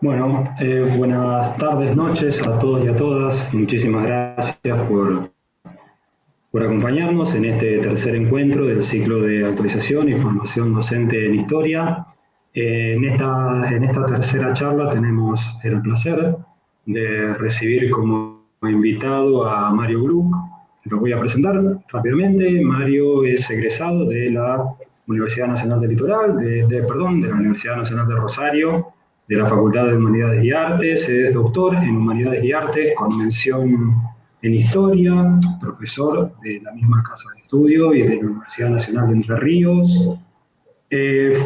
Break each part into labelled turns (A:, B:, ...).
A: Bueno, buenas tardes, noches a todos y a todas. Muchísimas gracias por acompañarnos en este tercer encuentro del ciclo de actualización y formación docente en historia. En esta tercera charla tenemos el placer de recibir como invitado a Mario Gluck. Lo voy a presentar rápidamente. Mario es egresado de la Universidad Nacional del Litoral, perdón, de la Universidad Nacional de Rosario, de la Facultad de Humanidades y Artes. Es doctor en Humanidades y Artes con mención en Historia, profesor de la misma casa de estudio y de la Universidad Nacional de Entre Ríos.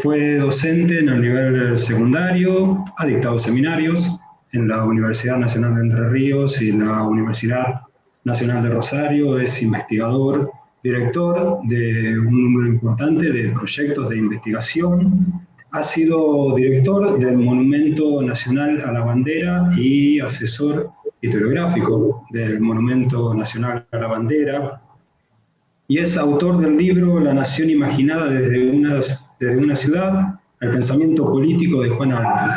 A: Fue docente en el nivel secundario, ha dictado seminarios en la Universidad Nacional de Entre Ríos y la Universidad Nacional de Rosario. Es investigador, director de un número importante de proyectos de investigación. Ha sido director del Monumento Nacional a la Bandera y asesor historiográfico del Monumento Nacional a la Bandera, y es autor del libro La nación imaginada desde una ciudad, el pensamiento político de Juan Álvarez.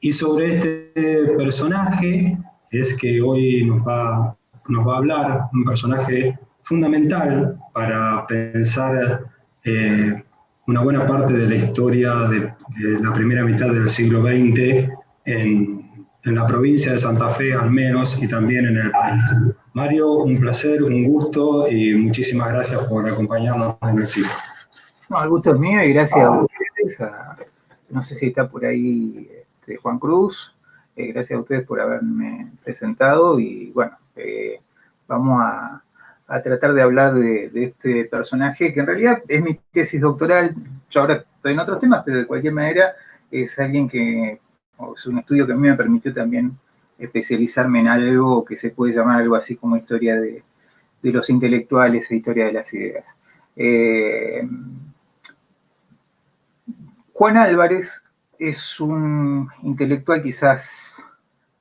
A: Y sobre este personaje es que hoy nos va a hablar, un personaje fundamental para pensar una buena parte de la historia de la primera mitad del siglo XX en la provincia de Santa Fe al menos, y también en el país. Mario, un placer, un gusto y muchísimas gracias por acompañarnos en el ciclo.
B: No, el gusto es mío y gracias a ustedes. No sé si está por ahí Juan Cruz. Gracias a ustedes por haberme presentado y bueno, vamos a tratar de hablar de este personaje que en realidad es mi tesis doctoral. Yo ahora estoy en otros temas, pero de cualquier manera es alguien es un estudio que a mí me permitió también especializarme en algo que se puede llamar algo así como historia de los intelectuales e historia de las ideas. Juan Álvarez es un intelectual quizás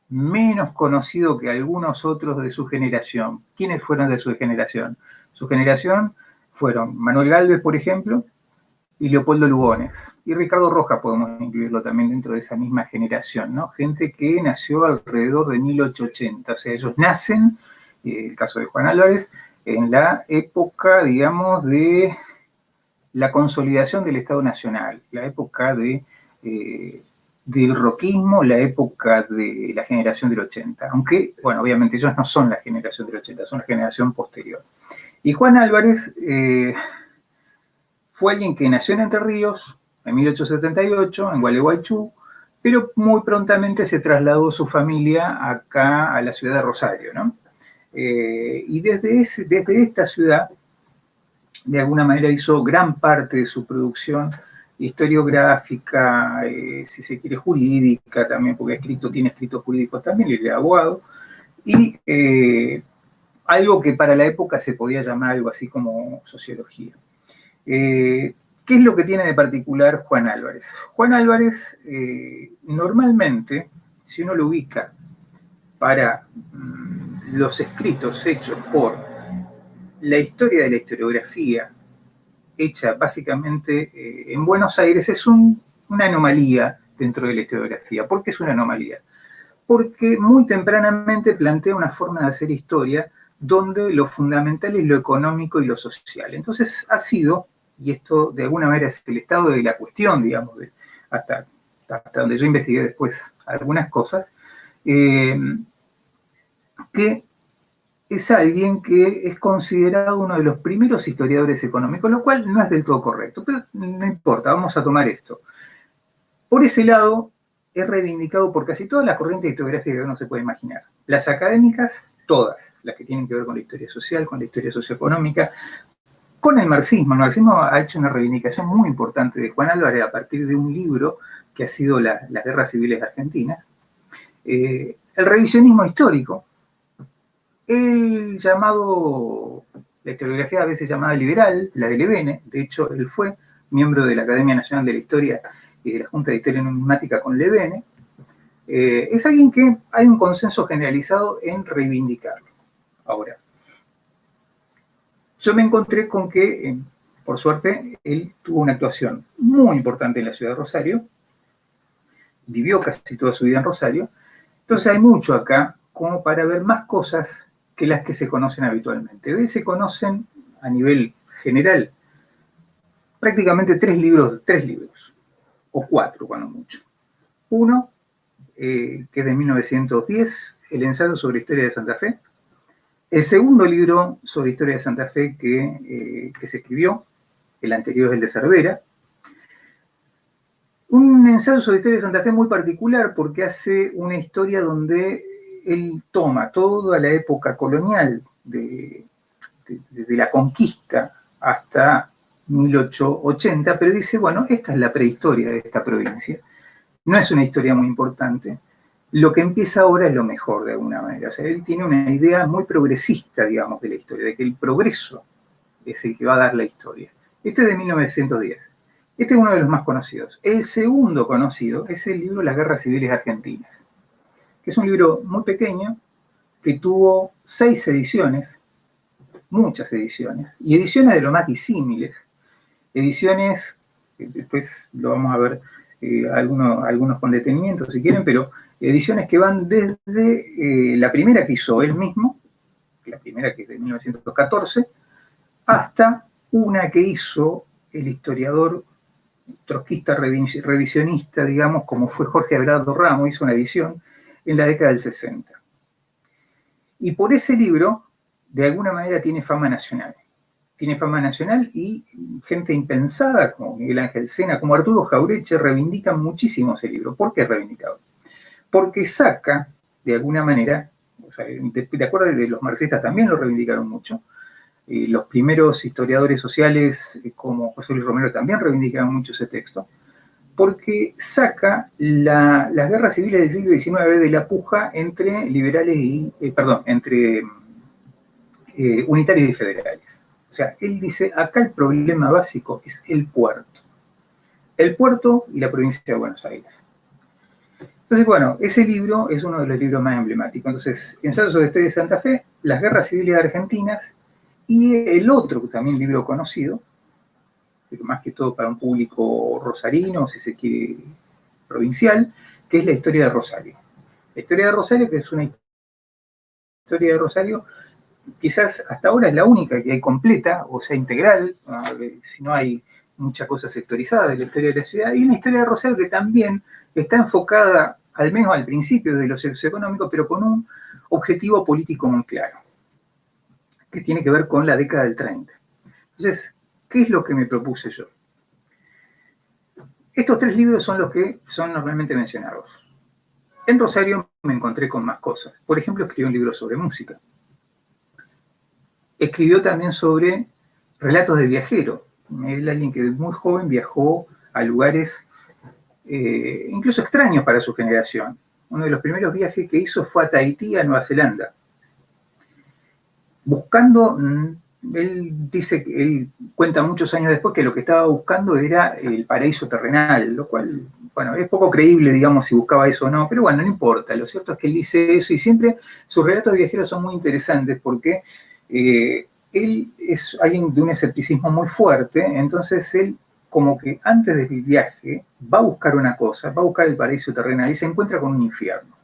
B: menos conocido que algunos otros de su generación. ¿Quiénes fueron de su generación? Su generación fueron Manuel Gálvez, por ejemplo, y Leopoldo Lugones. Y Ricardo Rojas podemos incluirlo también dentro de esa misma generación, ¿no? Gente que nació alrededor de 1880. O sea, ellos nacen, el caso de Juan Álvarez, en la época, digamos, de la consolidación del Estado Nacional, la época del roquismo, la época de la generación del 80. Aunque, bueno, obviamente ellos no son la generación del 80, son la generación posterior. Y Juan Álvarez fue alguien que nació en Entre Ríos en 1878, en Gualeguaychú, pero muy prontamente se trasladó su familia acá a la ciudad de Rosario, ¿no? Y desde esta ciudad de alguna manera hizo gran parte de su producción historiográfica, si se quiere jurídica también, porque tiene escritos jurídicos también, y es abogado, y algo que para la época se podía llamar algo así como sociología. ¿Qué es lo que tiene de particular Juan Álvarez? Juan Álvarez normalmente, si uno lo ubica para los escritos hechos por la historia de la historiografía, hecha básicamente en Buenos Aires, es una anomalía dentro de la historiografía. ¿Por qué es una anomalía? Porque muy tempranamente plantea una forma de hacer historia donde lo fundamental es lo económico y lo social. Entonces ha sido, y esto de alguna manera es el estado de la cuestión, digamos, hasta donde yo investigué después algunas cosas, que es alguien que es considerado uno de los primeros historiadores económicos, lo cual no es del todo correcto, pero no importa, vamos a tomar esto. Por ese lado, es reivindicado por casi todas las corrientes historiográficas que uno se puede imaginar. Las académicas, todas, las que tienen que ver con la historia social, con la historia socioeconómica, con el marxismo. El marxismo ha hecho una reivindicación muy importante de Juan Álvarez a partir de un libro que ha sido Las guerras civiles argentinas. El revisionismo histórico, el llamado, la historiografía a veces llamada liberal, la de Levene. De hecho, él fue miembro de la Academia Nacional de la Historia y de la Junta de Historia Numismática con Levene. Es alguien que hay un consenso generalizado en reivindicarlo. Ahora, yo me encontré con que, por suerte, él tuvo una actuación muy importante en la ciudad de Rosario, vivió casi toda su vida en Rosario. Entonces hay mucho acá como para ver más cosas que las que se conocen habitualmente. De él se conocen a nivel general prácticamente tres libros, o cuatro cuando mucho. Uno, que es de 1910, el ensayo sobre historia de Santa Fe. El segundo libro sobre historia de Santa Fe que se escribió, el anterior es el de Cervera. Un ensayo sobre historia de Santa Fe muy particular porque hace una historia donde él toma toda la época colonial desde la conquista hasta 1880, pero dice, bueno, esta es la prehistoria de esta provincia. No es una historia muy importante. Lo que empieza ahora es lo mejor, de alguna manera. O sea, él tiene una idea muy progresista, digamos, de la historia, de que el progreso es el que va a dar la historia. Este es de 1910. Este es uno de los más conocidos. El segundo conocido es el libro Las Guerras Civiles Argentinas, que es un libro muy pequeño, que tuvo 6 ediciones, muchas ediciones, y ediciones de lo más disímiles. Ediciones, después lo vamos a ver algunos con detenimiento si quieren, pero ediciones que van desde la primera que hizo él mismo, la primera que es de 1914, hasta una que hizo el historiador trotskista revisionista, digamos, como fue Jorge Abelardo Ramos, hizo una edición en la década del 60. Y por ese libro, de alguna manera, tiene fama nacional. Tiene fama nacional y gente impensada, como Miguel Ángel Sena, como Arturo Jaureche, reivindican muchísimo ese libro. ¿Por qué reivindicado? Porque saca, de alguna manera, o sea, de acuerdo a los marxistas también lo reivindicaron mucho, los primeros historiadores sociales, como José Luis Romero, también reivindicaron mucho ese texto, porque saca las guerras civiles del siglo XIX de la puja entre liberales y, entre unitarios y federales. O sea, él dice, acá el problema básico es el puerto. El puerto y la provincia de Buenos Aires. Entonces, bueno, ese libro es uno de los libros más emblemáticos. Entonces, Ensayo sobre Historia de Santa Fe, Las Guerras Civiles Argentinas, y el otro, también libro conocido, más que todo para un público rosarino, si se quiere, provincial, que es la historia de Rosario. La historia de Rosario, que es una historia de Rosario, quizás hasta ahora es la única que hay completa, o sea, integral, si no hay mucha cosa sectorizada de la historia de la ciudad, y una historia de Rosario que también está enfocada, al menos al principio, desde lo socioeconómico, pero con un objetivo político muy claro, que tiene que ver con la década del 30. Entonces, ¿qué es lo que me propuse yo? Estos 3 libros son los que son normalmente mencionados. En Rosario me encontré con más cosas. Por ejemplo, escribió un libro sobre música. Escribió también sobre relatos de viajero. Es alguien que muy joven viajó a lugares incluso extraños para su generación. Uno de los primeros viajes que hizo fue a Tahití, a Nueva Zelanda. Buscando, él dice que él cuenta muchos años después que lo que estaba buscando era el paraíso terrenal, lo cual, bueno, es poco creíble, digamos, si buscaba eso o no, pero bueno, no importa. Lo cierto es que él dice eso y siempre sus relatos de viajeros son muy interesantes porque él es alguien de un escepticismo muy fuerte, entonces él como que antes del viaje va a buscar una cosa, va a buscar el paraíso terrenal y se encuentra con un infierno.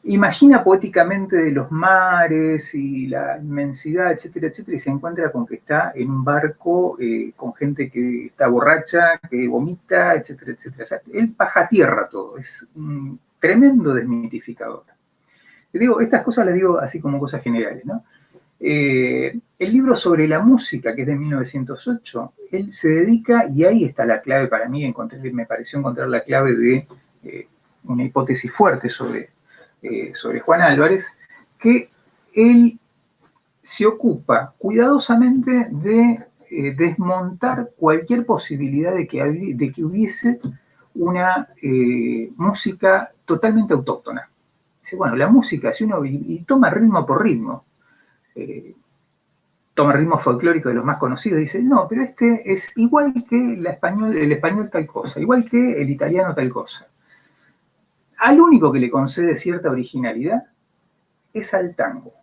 B: Imagina poéticamente de los mares y la inmensidad, etcétera, etcétera, y se encuentra con que está en un barco con gente que está borracha, que vomita, etcétera, etcétera. O sea, él baja a tierra todo, es un tremendo desmitificador. Te digo, estas cosas las digo así como cosas generales, ¿no? El libro sobre la música, que es de 1908, él se dedica, y ahí está la clave para mí, me pareció encontrar la clave de una hipótesis fuerte sobre Juan Álvarez, que él se ocupa cuidadosamente de desmontar cualquier posibilidad de que hubiese una música totalmente autóctona. Dice, bueno, la música, si uno y toma ritmo por ritmo, toma ritmo folclórico de los más conocidos, dice, no, pero este es igual que el español tal cosa, igual que el italiano tal cosa. Al único que le concede cierta originalidad es al tango.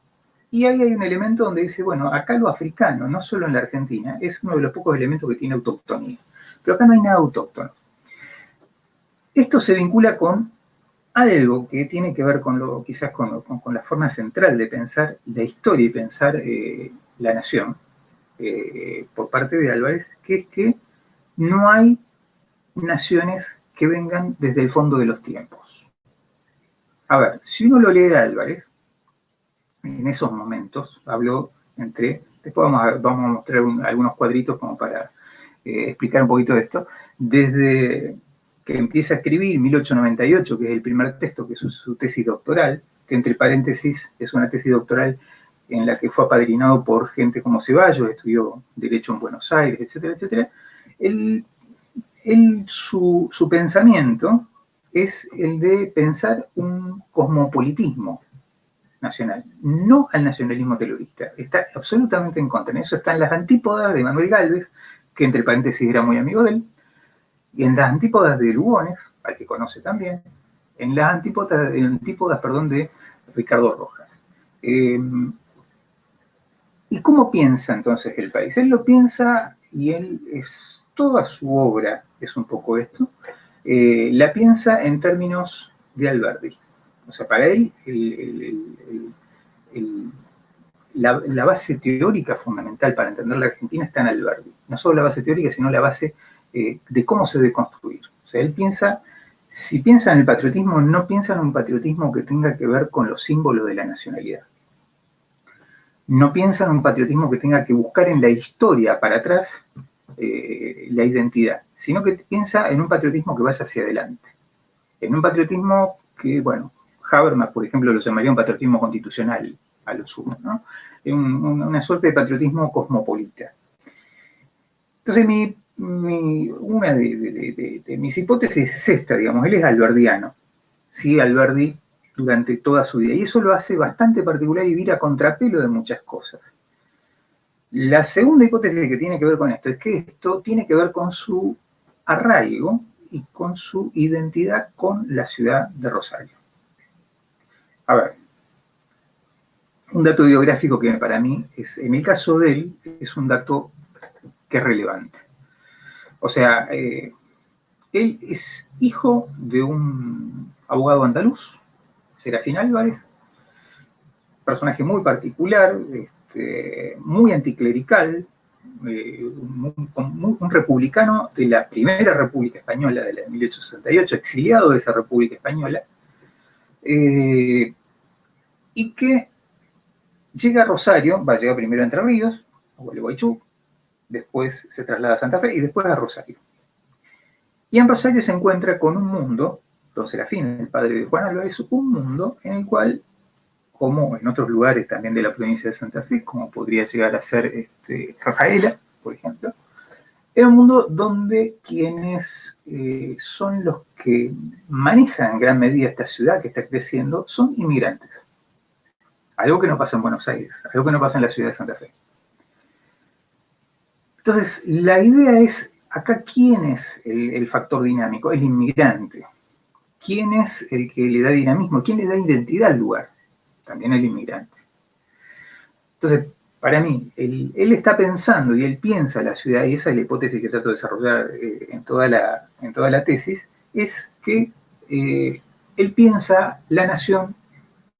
B: Y ahí hay un elemento donde dice, bueno, acá lo africano, no solo en la Argentina, es uno de los pocos elementos que tiene autoctonía. Pero acá no hay nada autóctono. Esto se vincula con algo que tiene que ver con quizás con la forma central de pensar la historia y pensar la nación por parte de Álvarez, que es que no hay naciones que vengan desde el fondo de los tiempos. A ver, si uno lo lee a Álvarez, en esos momentos, habló después vamos a mostrar algunos cuadritos como para explicar un poquito de esto, desde que empieza a escribir 1898, que es el primer texto, que es su tesis doctoral, que entre paréntesis es una tesis doctoral en la que fue apadrinado por gente como Ceballos, estudió Derecho en Buenos Aires, etcétera, etcétera. Su pensamiento es el de pensar un cosmopolitismo nacional, no al nacionalismo terrorista. Está absolutamente en contra. En eso están las antípodas de Manuel Gálvez, que entre paréntesis era muy amigo de él, y en las antípodas de Lugones, al que conoce también, en las antípodas de Ricardo Rojas. ¿Y cómo piensa entonces el país? Él lo piensa, y toda su obra es un poco esto, la piensa en términos de Alberdi. O sea, para él la base teórica fundamental para entender la Argentina está en Alberdi. No solo la base teórica, sino la base de cómo se debe construir. O sea, él piensa, si piensa en el patriotismo, no piensa en un patriotismo que tenga que ver con los símbolos de la nacionalidad. No piensa en un patriotismo que tenga que buscar en la historia para atrás la identidad, sino que piensa en un patriotismo que vaya hacia adelante. En un patriotismo que, bueno, Habermas, por ejemplo, lo llamaría un patriotismo constitucional, a lo sumo, ¿no? Una suerte de patriotismo cosmopolita. Entonces, una de mis hipótesis es esta, digamos, él es alberdiano. Sí, Alberdi durante toda su vida. Y eso lo hace bastante particular y vivir a contrapelo de muchas cosas. La segunda hipótesis que tiene que ver con esto es que esto tiene que ver con su arraigo y con su identidad con la ciudad de Rosario. A ver, un dato biográfico que para mí en el caso de él, es un dato que es relevante. O sea, él es hijo de un abogado andaluz, Serafín Álvarez, personaje muy particular, muy anticlerical, un republicano de la primera República Española, de la de 1868, exiliado de esa República Española, y que llega a Rosario, va a llegar primero a Entre Ríos, a Gualeguaychú, después se traslada a Santa Fe y después a Rosario. Y en Rosario se encuentra con un mundo, don Serafín, el padre de Juan Álvarez, un mundo en el cual, como en otros lugares también de la provincia de Santa Fe, como podría llegar a ser Rafaela, por ejemplo, era un mundo donde quienes son los que manejan en gran medida esta ciudad que está creciendo son inmigrantes. Algo que no pasa en Buenos Aires, algo que no pasa en la ciudad de Santa Fe. Entonces, la idea es, acá, ¿quién es el factor dinámico? El inmigrante. ¿Quién es el que le da dinamismo? ¿Quién le da identidad al lugar? También el inmigrante. Entonces, para mí, él está pensando y él piensa la ciudad, y esa es la hipótesis que trato de desarrollar en toda la tesis, es que él piensa la nación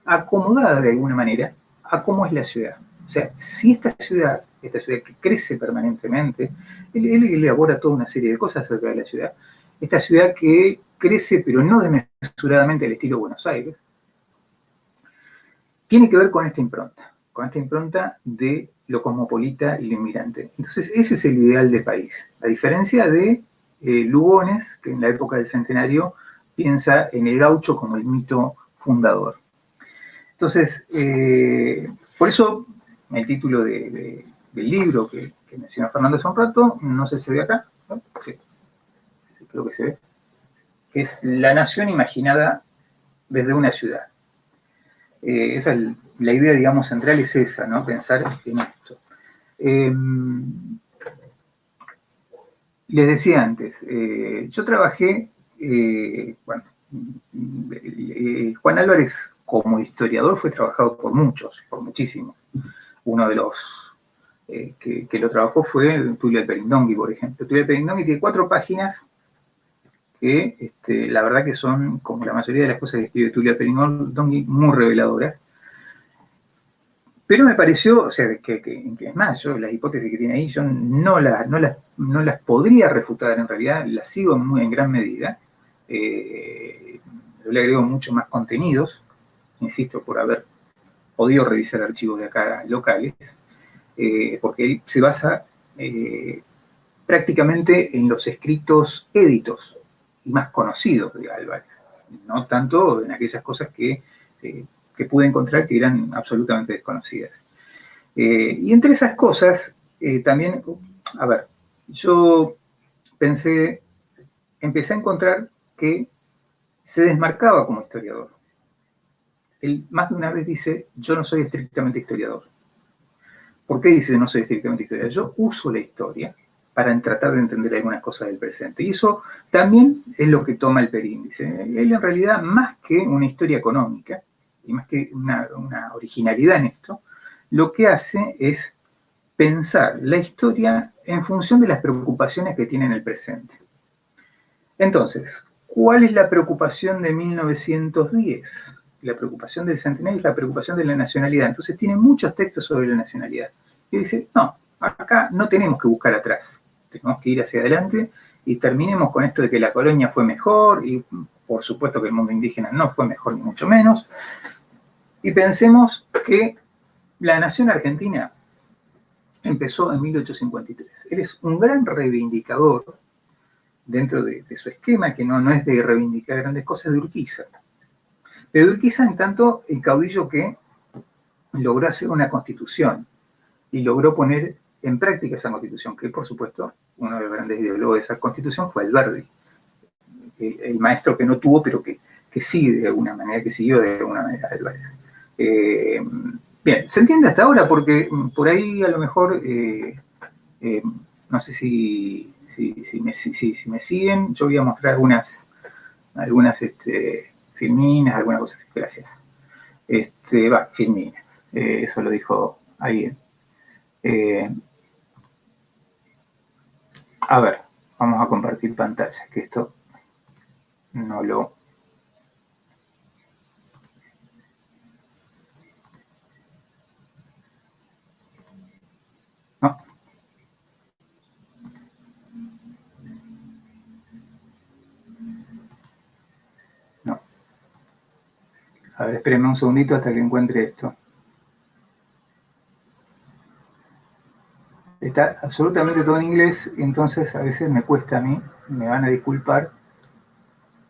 B: acomodada de alguna manera a cómo es la ciudad. O sea, si esta ciudad que crece permanentemente, él elabora toda una serie de cosas acerca de la ciudad, esta ciudad que crece pero no desmesuradamente al estilo Buenos Aires, tiene que ver con esta impronta de lo cosmopolita y lo inmigrante. Entonces, ese es el ideal de país. A diferencia de Lugones, que en la época del Centenario piensa en el gaucho como el mito fundador. Entonces, por eso el título del libro que mencionó Fernando hace un rato, no sé si se ve acá, ¿no? Sí, creo que se ve, es La nación imaginada desde una ciudad. La idea, digamos, central es esa, ¿no? Pensar en esto. Les decía antes, yo trabajé, Juan Álvarez como historiador fue trabajado por muchísimos. Uno de los que lo trabajó fue Tulio Alperindongui, por ejemplo. Tulio Alperindongui tiene 4 páginas que la verdad que son, como la mayoría de las cosas que escribe Tulia Peringoni, muy reveladoras. Pero me pareció, o sea, que es más, yo las hipótesis que tiene ahí, yo no las podría refutar, en realidad las sigo en gran medida. Yo le agrego mucho más contenidos, insisto, por haber podido revisar archivos de acá locales, porque él se basa prácticamente en los escritos éditos y más conocidos de Álvarez, no tanto en aquellas cosas que pude encontrar que eran absolutamente desconocidas. Y entre esas cosas, también, a ver, yo empecé a encontrar que se desmarcaba como historiador. Él más de una vez dice, yo no soy estrictamente historiador. ¿Por qué dice no soy estrictamente historiador? Yo uso la historia para tratar de entender algunas cosas del presente. Y eso también es lo que toma el períndice. Él en realidad, más que una historia económica, y más que una originalidad en esto, lo que hace es pensar la historia en función de las preocupaciones que tiene en el presente. Entonces, ¿cuál es la preocupación de 1910? La preocupación del centenario es la preocupación de la nacionalidad. Entonces tiene muchos textos sobre la nacionalidad. Y dice, no, acá no tenemos que buscar atrás. Tenemos que ir hacia adelante y terminemos con esto de que la colonia fue mejor y por supuesto que el mundo indígena no fue mejor ni mucho menos. Y pensemos que la nación argentina empezó en 1853. Él es un gran reivindicador dentro de su esquema, que no es de reivindicar grandes cosas, de Urquiza. Pero Urquiza, en tanto, el caudillo que logró hacer una constitución y logró poner en práctica esa constitución, que por supuesto, uno de los grandes ideólogos de esa constitución fue Alberdi, el maestro que no tuvo, pero que sigue de alguna manera, que siguió de alguna manera Álvarez. Bien, ¿se entiende hasta ahora? Porque por ahí a lo mejor, no sé si me siguen, yo voy a mostrar algunas filminas, algunas cosas así. Gracias. Filminas. Eso lo dijo alguien. A ver, vamos a compartir pantalla, que esto no lo... No. No. A ver, espérenme un segundito hasta que encuentre esto. Está absolutamente todo en inglés, entonces a veces me cuesta a mí, me van a disculpar.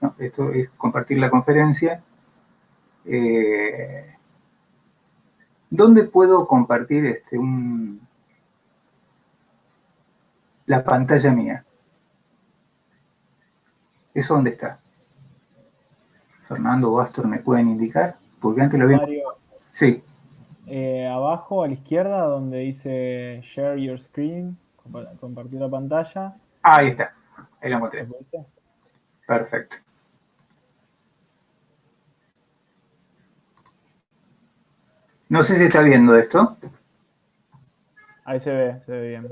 B: No, esto es compartir la conferencia. ¿Dónde puedo compartir la pantalla mía? ¿Eso dónde está? Fernando o Astor, ¿me pueden indicar? Porque antes lo vi.
C: Mario,
B: sí.
C: Abajo a la izquierda donde dice Share Your Screen, compartir la pantalla.
B: Ahí está, ahí lo encontré. Perfecto. No sé si está viendo esto.
C: Ahí se ve bien.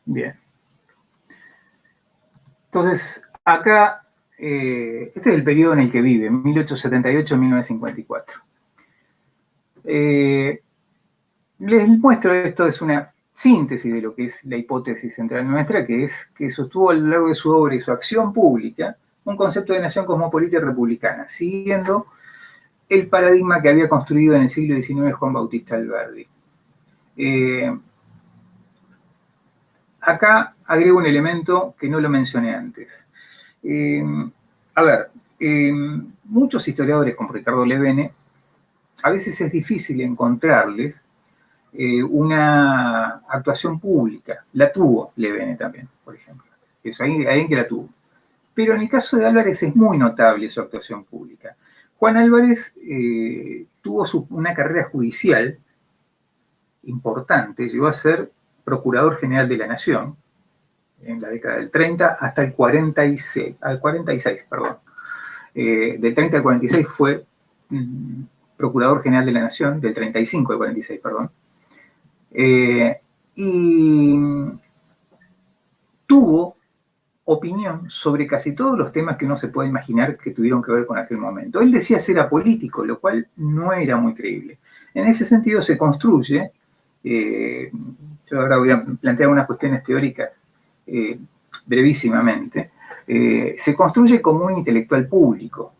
B: Bien. Entonces, acá, este es el periodo en el que vive, 1878-1954. Les muestro, esto es una síntesis de lo que es la hipótesis central nuestra, que es que sostuvo a lo largo de su obra y su acción pública un concepto de nación cosmopolita y republicana, siguiendo el paradigma que había construido en el siglo XIX Juan Bautista Alberdi. Acá agrego un elemento que no lo mencioné antes. Muchos historiadores, como Ricardo Levene, a veces es difícil encontrarles una actuación pública. La tuvo Levene también, por ejemplo. Eso, hay alguien que la tuvo. Pero en el caso de Álvarez es muy notable su actuación pública. Juan Álvarez tuvo una carrera judicial importante, llegó a ser Procurador General de la Nación en la década del 30 hasta el 46, perdón. Del 30 al 46 fue Procurador General de la Nación, del 35 al 46, perdón. Y tuvo opinión sobre casi todos los temas que uno se puede imaginar que tuvieron que ver con aquel momento. Él decía ser apolítico, lo cual no era muy creíble. En ese sentido se construye, yo ahora voy a plantear unas cuestiones teóricas brevísimamente, se construye como un intelectual público,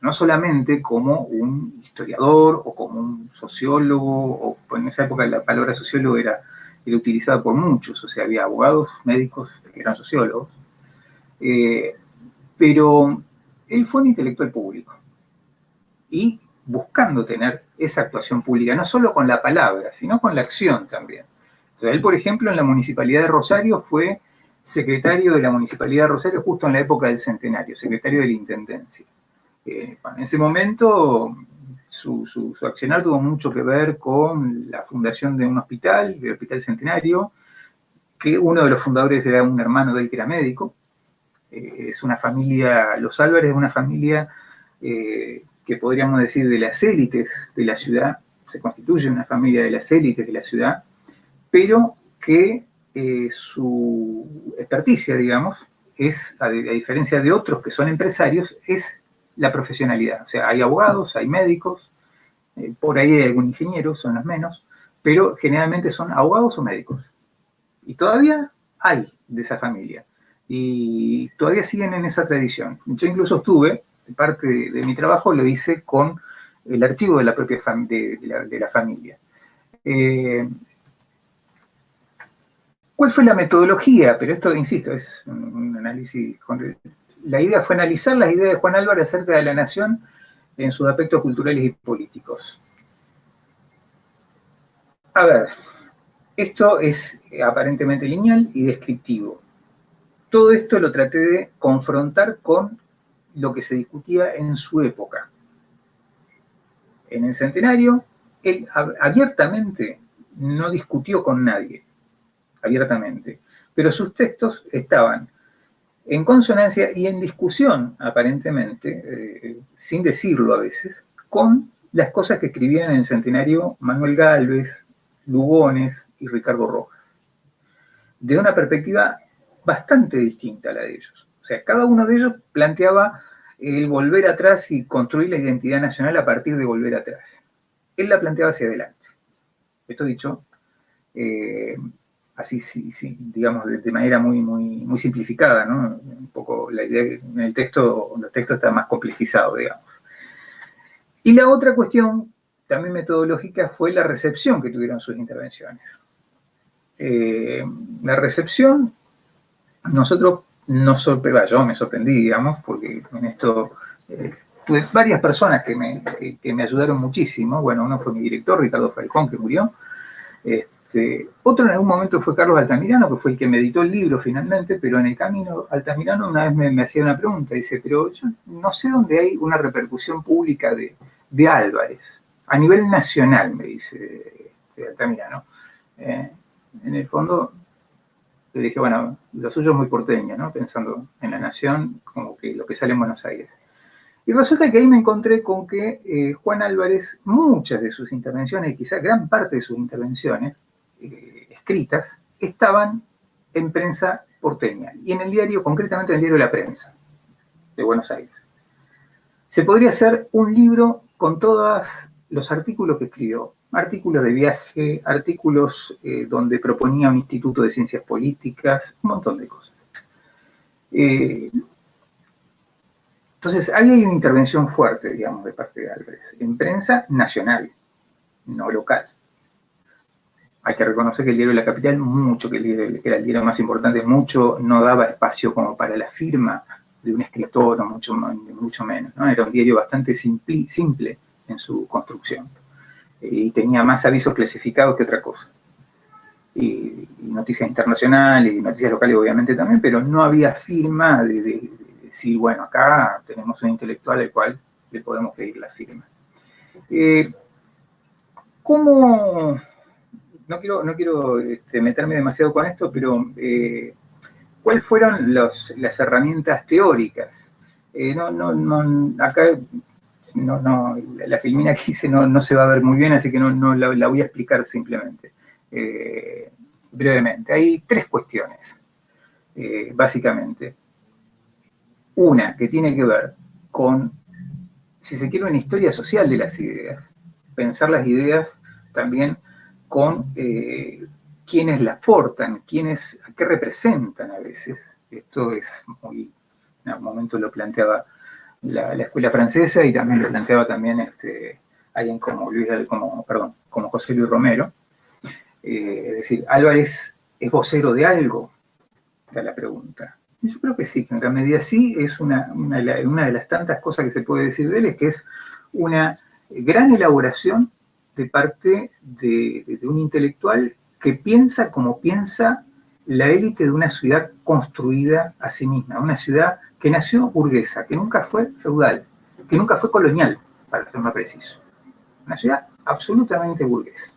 B: no solamente como un historiador o como un sociólogo, o en esa época la palabra sociólogo era utilizada por muchos, o sea, había abogados, médicos que eran sociólogos, pero él fue un intelectual público y buscando tener esa actuación pública, no solo con la palabra, sino con la acción también. O sea, él, por ejemplo, en la Municipalidad de Rosario fue secretario de la Municipalidad de Rosario justo en la época del centenario, secretario de la Intendencia. En ese momento su accionar tuvo mucho que ver con la fundación de un hospital, el Hospital Centenario, que uno de los fundadores era un hermano de él que era médico. Es una familia, los Álvarez es una familia que podríamos decir de las élites de la ciudad, se constituye una familia de las élites de la ciudad, pero que su experticia, digamos, es, a diferencia de otros que son empresarios, es la profesionalidad. O sea, hay abogados, hay médicos, por ahí hay algún ingeniero, son los menos, pero generalmente son abogados o médicos. Y todavía hay de esa familia. Y todavía siguen en esa tradición. Yo incluso estuve, parte de mi trabajo lo hice con el archivo de la propia de la familia. ¿Cuál fue la metodología? Pero esto, insisto, es un análisis. La idea fue analizar las ideas de Juan Álvarez acerca de la nación en sus aspectos culturales y políticos. A ver, esto es aparentemente lineal y descriptivo. Todo esto lo traté de confrontar con lo que se discutía en su época. En el centenario, él abiertamente no discutió con nadie, abiertamente, pero sus textos estaban en consonancia y en discusión, aparentemente, sin decirlo a veces, con las cosas que escribían en el centenario Manuel Gálvez, Lugones y Ricardo Rojas, de una perspectiva bastante distinta a la de ellos. O sea, cada uno de ellos planteaba el volver atrás y construir la identidad nacional a partir de volver atrás. Él la planteaba hacia adelante. Esto dicho, así, sí, digamos, de manera muy simplificada, ¿no? Un poco la idea en el texto está más complejizado, digamos. Y la otra cuestión, también metodológica, fue la recepción que tuvieron sus intervenciones. La recepción, nosotros yo me sorprendí, digamos, porque en esto tuve varias personas que me ayudaron muchísimo. Bueno, uno fue mi director, Ricardo Falcón, que murió. Otro en algún momento fue Carlos Altamirano, que fue el que me editó el libro finalmente, pero en el camino Altamirano una vez me hacía una pregunta, dice, pero yo no sé dónde hay una repercusión pública de Álvarez, a nivel nacional, me dice Altamirano. En el fondo, le dije, bueno, lo suyo es muy porteño, ¿no? Pensando en la nación, como que lo que sale en Buenos Aires. Y resulta que ahí me encontré con que Juan Álvarez, muchas de sus intervenciones, quizás gran parte de sus intervenciones escritas, estaban en prensa porteña, y en el diario, concretamente en el diario La Prensa, de Buenos Aires. Se podría hacer un libro con todos los artículos que escribió, artículos de viaje, artículos donde proponía un instituto de ciencias políticas, un montón de cosas. Entonces, ahí hay una intervención fuerte, digamos, de parte de Álvarez, en prensa nacional, no local. Hay que reconocer que el diario de la Capital, que era el diario más importante, mucho no daba espacio como para la firma de un escritor, o mucho menos, ¿no? Era un diario bastante simple en su construcción. Y tenía más avisos clasificados que otra cosa. Y noticias internacionales y noticias locales obviamente también, pero no había firma de decir, bueno, acá tenemos un intelectual al cual le podemos pedir la firma. ¿Cómo? No quiero meterme demasiado con esto, pero ¿cuáles fueron las herramientas teóricas? Acá la filmina que hice no se va a ver muy bien, así que no la voy a explicar simplemente, brevemente. Hay tres cuestiones. básicamente. Una que tiene que ver con, si se quiere, una historia social de las ideas. Pensar las ideas también con quiénes las portan, a qué representan a veces. Esto es muy, en algún momento lo planteaba la escuela francesa y también lo planteaba también alguien como como José Luis Romero. Es decir, ¿Álvarez es vocero de algo? Está la pregunta. Yo creo que sí, que en gran medida sí, es una de las tantas cosas que se puede decir de él, es que es una gran elaboración de parte de un intelectual que piensa como piensa la élite de una ciudad construida a sí misma, una ciudad que nació burguesa, que nunca fue feudal, que nunca fue colonial, para ser más preciso. Una ciudad absolutamente burguesa.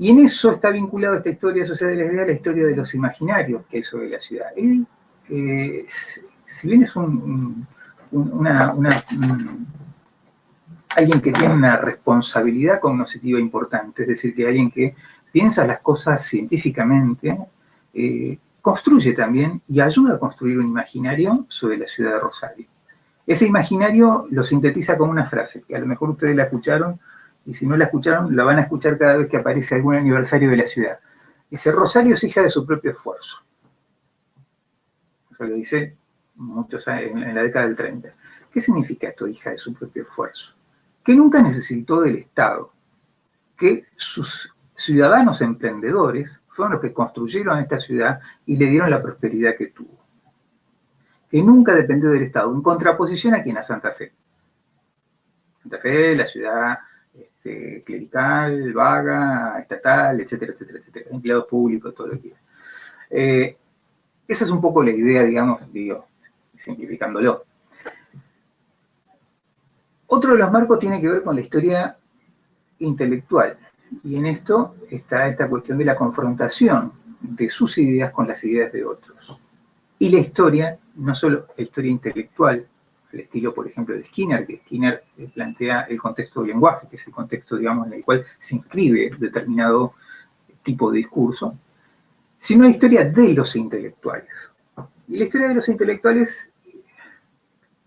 B: Y en eso está vinculado esta historia social de la idea a la historia de los imaginarios que hay sobre la ciudad. Él, si bien es alguien que tiene una responsabilidad cognitiva importante, es decir, que alguien que piensa las cosas científicamente, construye también y ayuda a construir un imaginario sobre la ciudad de Rosario. Ese imaginario lo sintetiza con una frase, que a lo mejor ustedes la escucharon, y si no la escucharon, la van a escuchar cada vez que aparece algún aniversario de la ciudad. Dice, Rosario es hija de su propio esfuerzo. Eso lo dice muchos años, en la década del 30. ¿Qué significa esto, hija de su propio esfuerzo? Que nunca necesitó del Estado, que sus ciudadanos emprendedores fueron los que construyeron esta ciudad y le dieron la prosperidad que tuvo. Que nunca dependió del Estado, en contraposición a quien a Santa Fe. Santa Fe, la ciudad clerical, vaga, estatal, etcétera, etcétera, etcétera, empleados públicos, todo lo que quiera. Esa es un poco la idea, digamos, simplificándolo. Otro de los marcos tiene que ver con la historia intelectual, y en esto está esta cuestión de la confrontación de sus ideas con las ideas de otros. Y la historia, no solo la historia intelectual, el estilo, por ejemplo, de Skinner, que Skinner plantea el contexto del lenguaje, que es el contexto, digamos, en el cual se inscribe determinado tipo de discurso, sino la historia de los intelectuales. Y la historia de los intelectuales,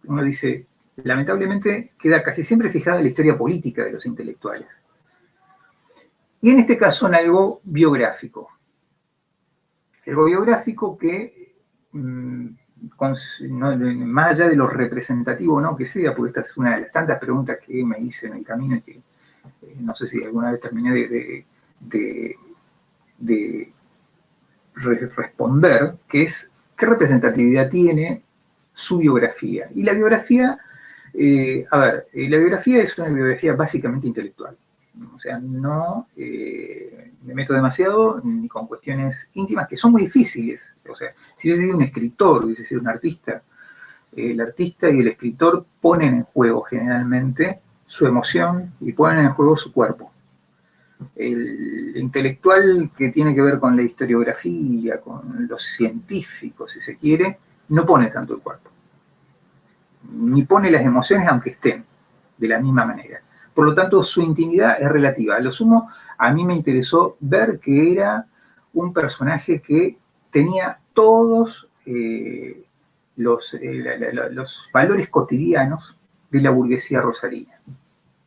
B: uno dice, lamentablemente queda casi siempre fijada en la historia política de los intelectuales. Y en este caso en algo biográfico. Algo biográfico que más allá de lo representativo no que sea, porque esta es una de las tantas preguntas que me hice en el camino y que no sé si alguna vez terminé de responder, que es qué representatividad tiene su biografía. Y la biografía, la biografía es una biografía básicamente intelectual. O sea, no me meto demasiado ni con cuestiones íntimas que son muy difíciles. O sea, si hubiese sido un escritor, hubiese sido un artista, el artista y el escritor ponen en juego generalmente su emoción y ponen en juego su cuerpo. El intelectual que tiene que ver con la historiografía, con los científicos, si se quiere, no pone tanto el cuerpo. Ni pone las emociones aunque estén de la misma manera. Por lo tanto, su intimidad es relativa. A lo sumo, a mí me interesó ver que era un personaje que tenía todos los valores cotidianos de la burguesía rosarina.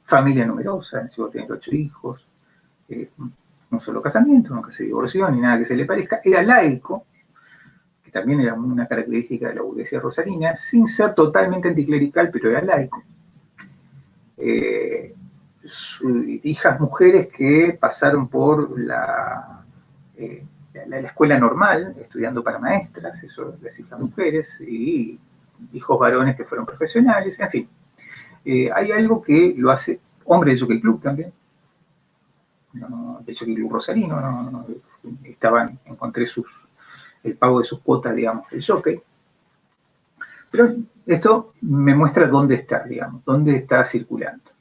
B: Familia numerosa, llegó a tener 8 hijos, un solo casamiento, nunca se divorció, ni nada que se le parezca. Era laico, que también era una característica de la burguesía rosarina, sin ser totalmente anticlerical, pero era laico. Hijas mujeres que pasaron por la escuela normal, estudiando para maestras, eso, las hijas mujeres, y hijos varones que fueron profesionales, en fin. Hay algo que lo hace hombre de Jockey Club también, de Jockey Club rosarino, encontré el pago de sus cuotas, digamos, del jockey. Pero esto me muestra dónde está, digamos, dónde está circulando.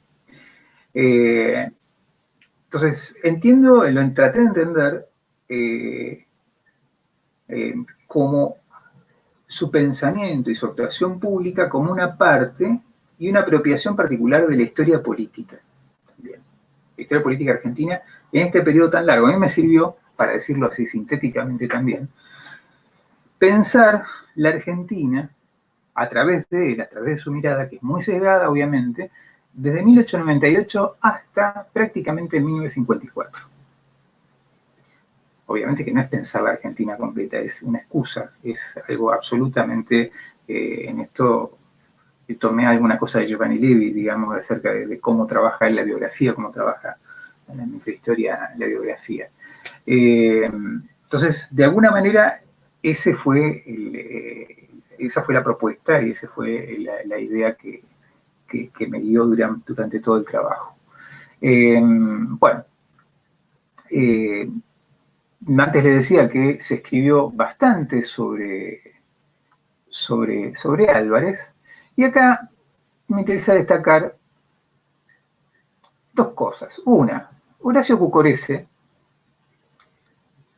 B: Entonces, traté de entender como su pensamiento y su actuación pública como una parte y una apropiación particular de la historia política. También. La historia política argentina en este periodo tan largo. A mí me sirvió para decirlo así sintéticamente también, pensar la Argentina a través de él, a través de su mirada, que es muy sesgada, obviamente, desde 1898 hasta prácticamente 1954. Obviamente que no es pensar la Argentina completa, es una excusa, es algo absolutamente, en esto tomé alguna cosa de Giovanni Levi, digamos, acerca de cómo trabaja él la biografía, cómo trabaja en la microhistoria la biografía. Entonces, de alguna manera, esa fue la propuesta y esa fue la idea que me dio durante todo el trabajo. Bueno, antes le decía que se escribió bastante sobre Álvarez, y acá me interesa destacar dos cosas. Una, Horacio Cucorese,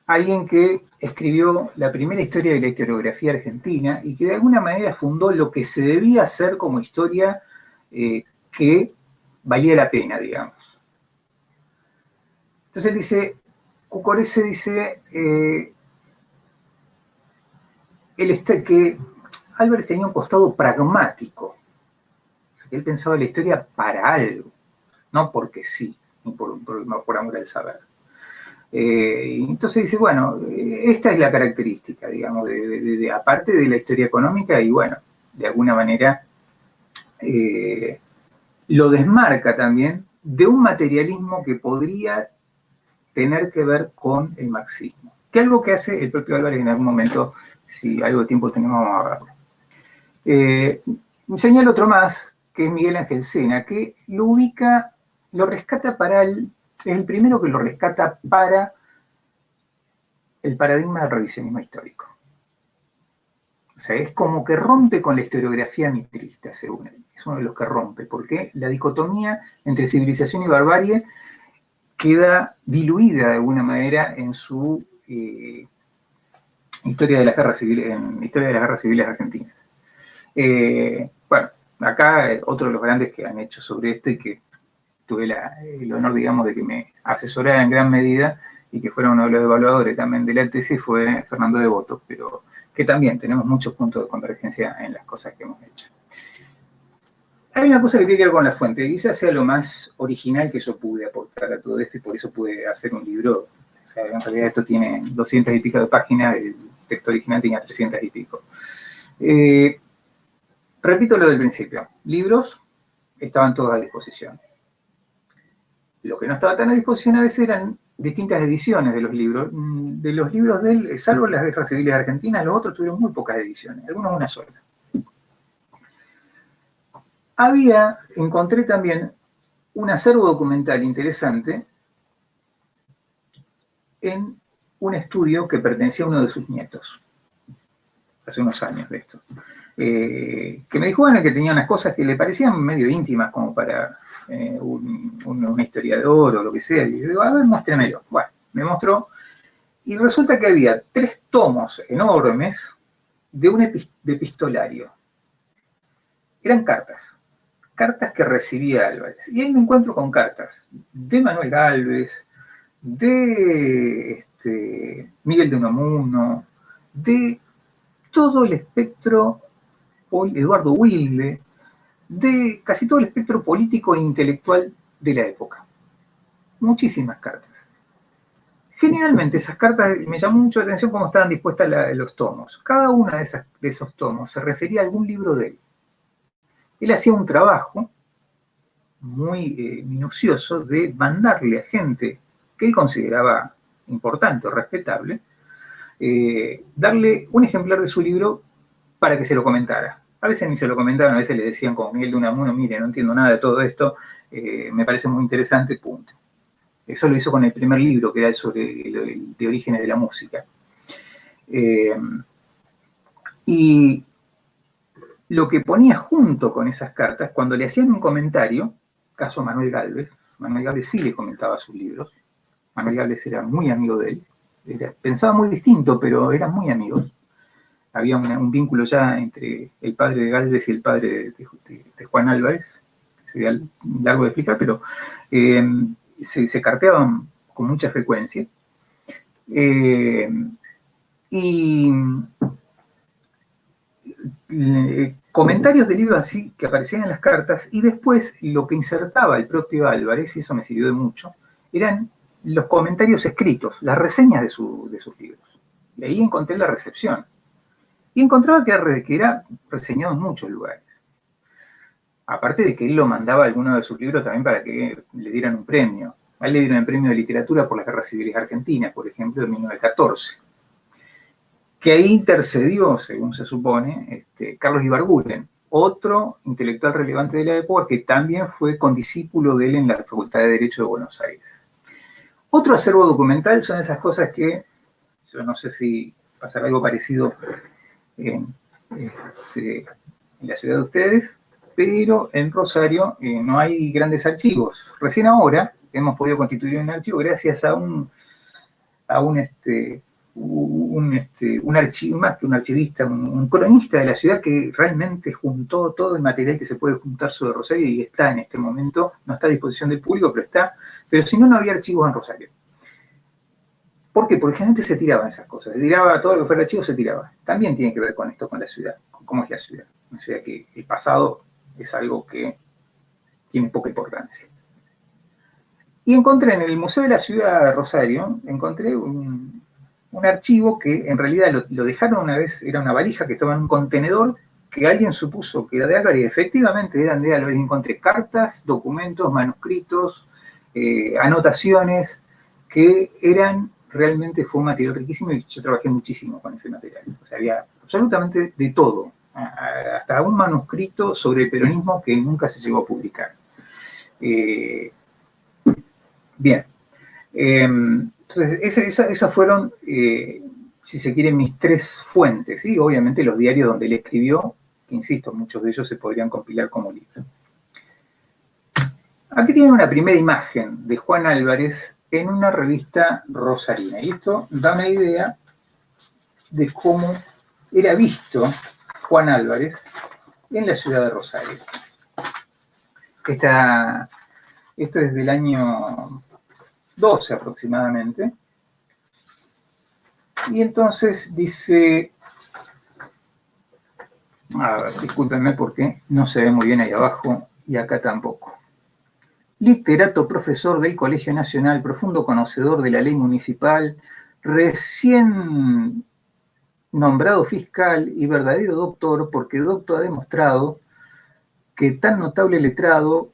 B: alguien que escribió la primera historia de la historiografía argentina y que de alguna manera fundó lo que se debía hacer como historia que valía la pena, digamos. Entonces él dice, Cucorese dice que Álvarez tenía un costado pragmático, o sea, que él pensaba la historia para algo, no porque sí, ni por amor al saber. Entonces dice, bueno, esta es la característica, digamos, aparte de la historia económica, y bueno, de alguna manera lo desmarca también de un materialismo que podría tener que ver con el marxismo, que es algo que hace el propio Álvarez en algún momento, si algo de tiempo tenemos, vamos a verlo. Señalo otro más, que es Miguel Ángel Sena, que lo ubica, lo rescata es el primero que lo rescata para el paradigma del revisionismo histórico. O sea, es como que rompe con la historiografía mitrista, según él. Es uno de los que rompe, porque la dicotomía entre civilización y barbarie queda diluida de alguna manera en su historia de las guerras civiles argentinas. Bueno, acá otro de los grandes que han hecho sobre esto y que tuve el honor, digamos, de que me asesorara en gran medida y que fuera uno de los evaluadores también de la tesis fue Fernando Devoto, pero que también tenemos muchos puntos de convergencia en las cosas que hemos hecho. Hay una cosa que tiene que ver con la fuente, y quizás sea lo más original que yo pude aportar a todo esto, y por eso pude hacer un libro. O sea, en realidad esto tiene 200 y pico de páginas, el texto original tenía 300 y pico. Repito lo del principio, libros estaban todos a disposición. Lo que no estaba tan a disposición a veces eran distintas ediciones de los libros. De los libros de él, salvo las guerras civiles argentinas, los otros tuvieron muy pocas ediciones, algunos una sola. Encontré también un acervo documental interesante en un estudio que pertenecía a uno de sus nietos, hace unos años de esto, que me dijo, bueno, que tenía unas cosas que le parecían medio íntimas como para una historiador o lo que sea, y yo digo, a ver, muéstremelo. Bueno, me mostró, y resulta que había 3 tomos enormes de un epistolario. Eran cartas que recibía Álvarez. Y ahí me encuentro con cartas de Manuel Gálvez, de Miguel de Unamuno, de todo el espectro, Eduardo Wilde, de casi todo el espectro político e intelectual de la época. Muchísimas cartas. Generalmente esas cartas, me llamó mucho la atención cómo estaban dispuestas los tomos. Cada uno de esos tomos se refería a algún libro de él. Él hacía un trabajo muy minucioso de mandarle a gente que él consideraba importante o respetable, darle un ejemplar de su libro para que se lo comentara. A veces ni se lo comentaban, a veces le decían como Miguel de Unamuno, mire, no entiendo nada de todo esto, me parece muy interesante, punto. Eso lo hizo con el primer libro, que era sobre de orígenes de la música. Y lo que ponía junto con esas cartas, cuando le hacían un comentario, caso Manuel Gálvez sí le comentaba sus libros, Manuel Gálvez era muy amigo de él, pensaba muy distinto, pero eran muy amigos. Había un vínculo ya entre el padre de Gálvez y el padre de Juan Álvarez, que sería largo de explicar, pero se carteaban con mucha frecuencia. Y comentarios de libros así que aparecían en las cartas, y después lo que insertaba el propio Álvarez, y eso me sirvió de mucho, eran los comentarios escritos, las reseñas de sus libros. Y ahí encontré la recepción. Y encontraba que era reseñado en muchos lugares. Aparte de que él lo mandaba a alguno de sus libros también para que le dieran un premio. A él le dieron el premio de literatura por las guerras civiles argentinas, por ejemplo, de 1914. Que ahí intercedió, según se supone, Carlos Ibarguren, otro intelectual relevante de la época que también fue condiscípulo de él en la Facultad de Derecho de Buenos Aires. Otro acervo documental son esas cosas que, yo no sé si pasará algo parecido en la ciudad de ustedes, pero en Rosario no hay grandes archivos. Recién ahora hemos podido constituir un archivo gracias a un archivo, más que un archivista, un cronista de la ciudad que realmente juntó todo el material que se puede juntar sobre Rosario y está en este momento, no está a disposición del público, pero está, pero si no, no había archivos en Rosario. ¿Por qué? Porque generalmente se tiraban esas cosas, se tiraba todo lo que fuera archivo, se tiraba. También tiene que ver con esto, con la ciudad, con cómo es la ciudad. Una ciudad que el pasado es algo que tiene poca importancia. Y encontré en el Museo de la Ciudad de Rosario, encontré un archivo que en realidad lo dejaron una vez, era una valija que estaba en un contenedor que alguien supuso que era de Álvarez, y efectivamente eran de Álvarez. Encontré cartas, documentos, manuscritos, anotaciones, que eran, realmente fue un material riquísimo y yo trabajé muchísimo con ese material. O sea, había absolutamente de todo, hasta un manuscrito sobre el peronismo que nunca se llegó a publicar. Bien. Entonces, esas fueron, si se quiere, mis tres fuentes, ¿sí? Obviamente los diarios donde él escribió, que insisto, muchos de ellos se podrían compilar como libro. Aquí tienen una primera imagen de Juan Álvarez en una revista rosarina, y esto da una idea de cómo era visto Juan Álvarez en la ciudad de Rosario. Esto es del año 12 aproximadamente. Y entonces dice, a ver, discúlpenme porque no se ve muy bien ahí abajo y acá tampoco. Literato, profesor del Colegio Nacional, profundo conocedor de la ley municipal, recién nombrado fiscal y verdadero doctor, porque doctor ha demostrado que es tan notable letrado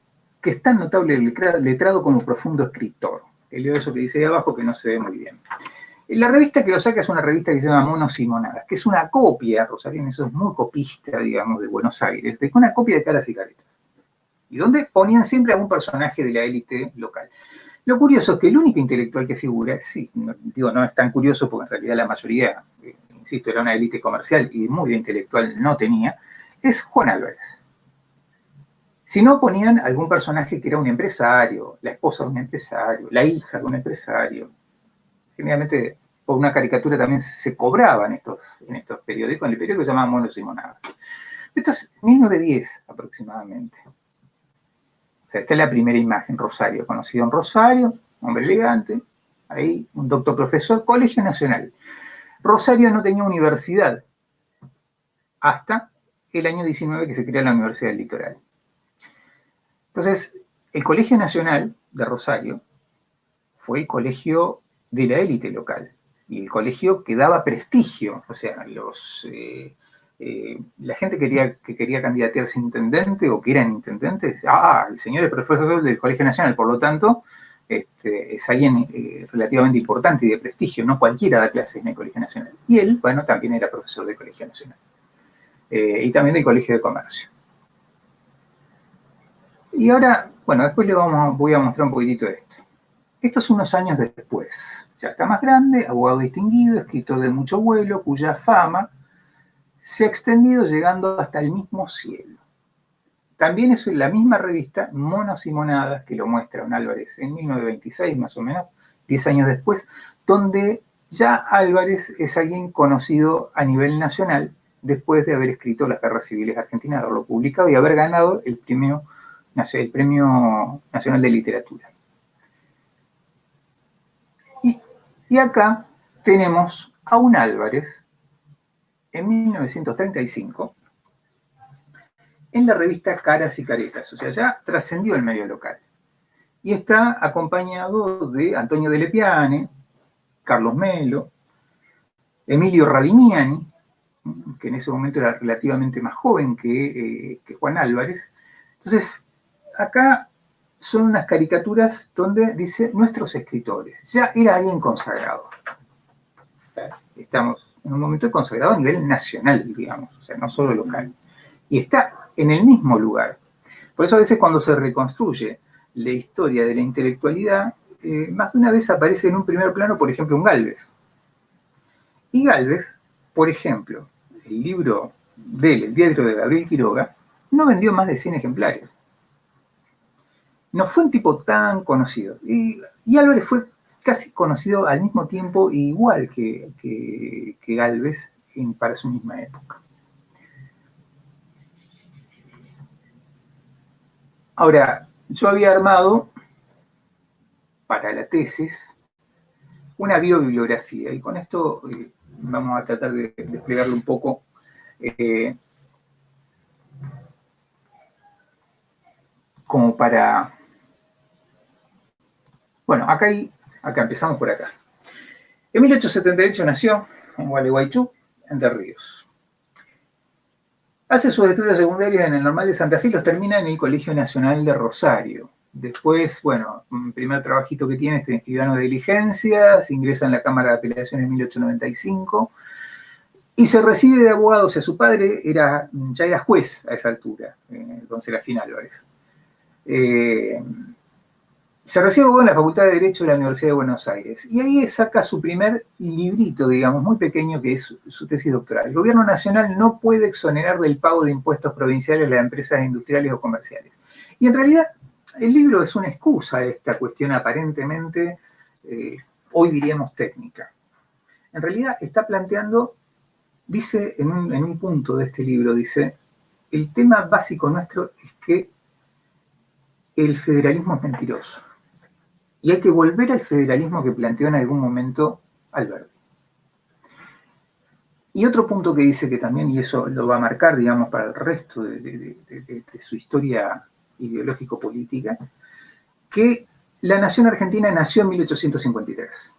B: como profundo escritor. Leo eso que dice ahí abajo que no se ve muy bien. La revista que lo saca es una revista que se llama Monos y Monadas, que es una copia, Rosario, eso es muy copista, digamos, de Buenos Aires, de una copia de Caras y Caretas. Y donde ponían siempre a un personaje de la élite local. Lo curioso es que el único intelectual que figura, sí, no es tan curioso porque en realidad la mayoría, insisto, era una élite comercial y muy de intelectual no tenía, es Juan Álvarez. Si no, ponían algún personaje que era un empresario, la esposa de un empresario, la hija de un empresario. Generalmente, por una caricatura también se cobraba en estos periódicos, en el periódico que se llamaba Monos y Monadas. Esto es 1910 aproximadamente. O sea, esta es la primera imagen, Rosario, conocido en Rosario, hombre elegante, ahí un doctor profesor, Colegio Nacional. Rosario no tenía universidad hasta el año 19 que se crea la Universidad del Litoral. Entonces, el Colegio Nacional de Rosario fue el colegio de la élite local y el colegio que daba prestigio, o sea, la gente que quería candidatearse a intendente o que eran intendentes, el señor es profesor del Colegio Nacional, por lo tanto, es alguien relativamente importante y de prestigio, no cualquiera da clases en el Colegio Nacional. Y él, bueno, también era profesor del Colegio Nacional y también del Colegio de Comercio. Y ahora, bueno, después voy a mostrar un poquitito de esto. Esto es unos años después. Ya está más grande, abogado distinguido, escritor de mucho vuelo, cuya fama se ha extendido llegando hasta el mismo cielo. También es la misma revista, Monos y Monadas, que lo muestra un Álvarez en 1926, más o menos, 10 años después, donde ya Álvarez es alguien conocido a nivel nacional después de haber escrito Las Guerras Civiles Argentinas, haberlo publicado y haber ganado el Premio Nacional de Literatura. Y acá tenemos a un Álvarez en 1935 en la revista Caras y Caretas, o sea, ya trascendió el medio local. Y está acompañado de Antonio de Lepiane, Carlos Melo, Emilio Rabiniani, que en ese momento era relativamente más joven que Juan Álvarez. Entonces, acá son unas caricaturas donde dice nuestros escritores. Ya era alguien consagrado. Estamos en un momento consagrado a nivel nacional, digamos, o sea, no solo local. Y está en el mismo lugar. Por eso a veces cuando se reconstruye la historia de la intelectualidad, más de una vez aparece en un primer plano, por ejemplo, un Gálvez. Y Gálvez, por ejemplo, el libro de él, El diario de Gabriel Quiroga, no vendió más de 100 ejemplares. No fue un tipo tan conocido. Y Álvarez fue casi conocido al mismo tiempo, igual que Gálvez, para su misma época. Ahora, yo había armado para la tesis una biobibliografía, y con esto vamos a tratar de desplegarlo un poco. Como para... Bueno, acá empezamos por acá. En 1878 nació en Gualeguaychú, Entre Ríos. Hace sus estudios secundarios en el Normal de Santa Fe y los termina en el Colegio Nacional de Rosario. Después, bueno, un primer trabajito que tiene es de escribano de diligencias, ingresa en la Cámara de Apelaciones en 1895 y se recibe de abogado. O sea, su padre ya era juez a esa altura, don Serafín Álvarez. Se recibe en la Facultad de Derecho de la Universidad de Buenos Aires y ahí saca su primer librito, digamos, muy pequeño, que es su tesis doctoral. El gobierno nacional no puede exonerar del pago de impuestos provinciales a las empresas industriales o comerciales. Y en realidad el libro es una excusa a esta cuestión aparentemente, hoy diríamos técnica. En realidad está planteando, dice en un punto de este libro, dice, el tema básico nuestro es que el federalismo es mentiroso. Y hay que volver al federalismo que planteó en algún momento Alberti. Y otro punto que dice que también, y eso lo va a marcar, digamos, para el resto de su historia ideológico-política, que la nación argentina nació en 1853.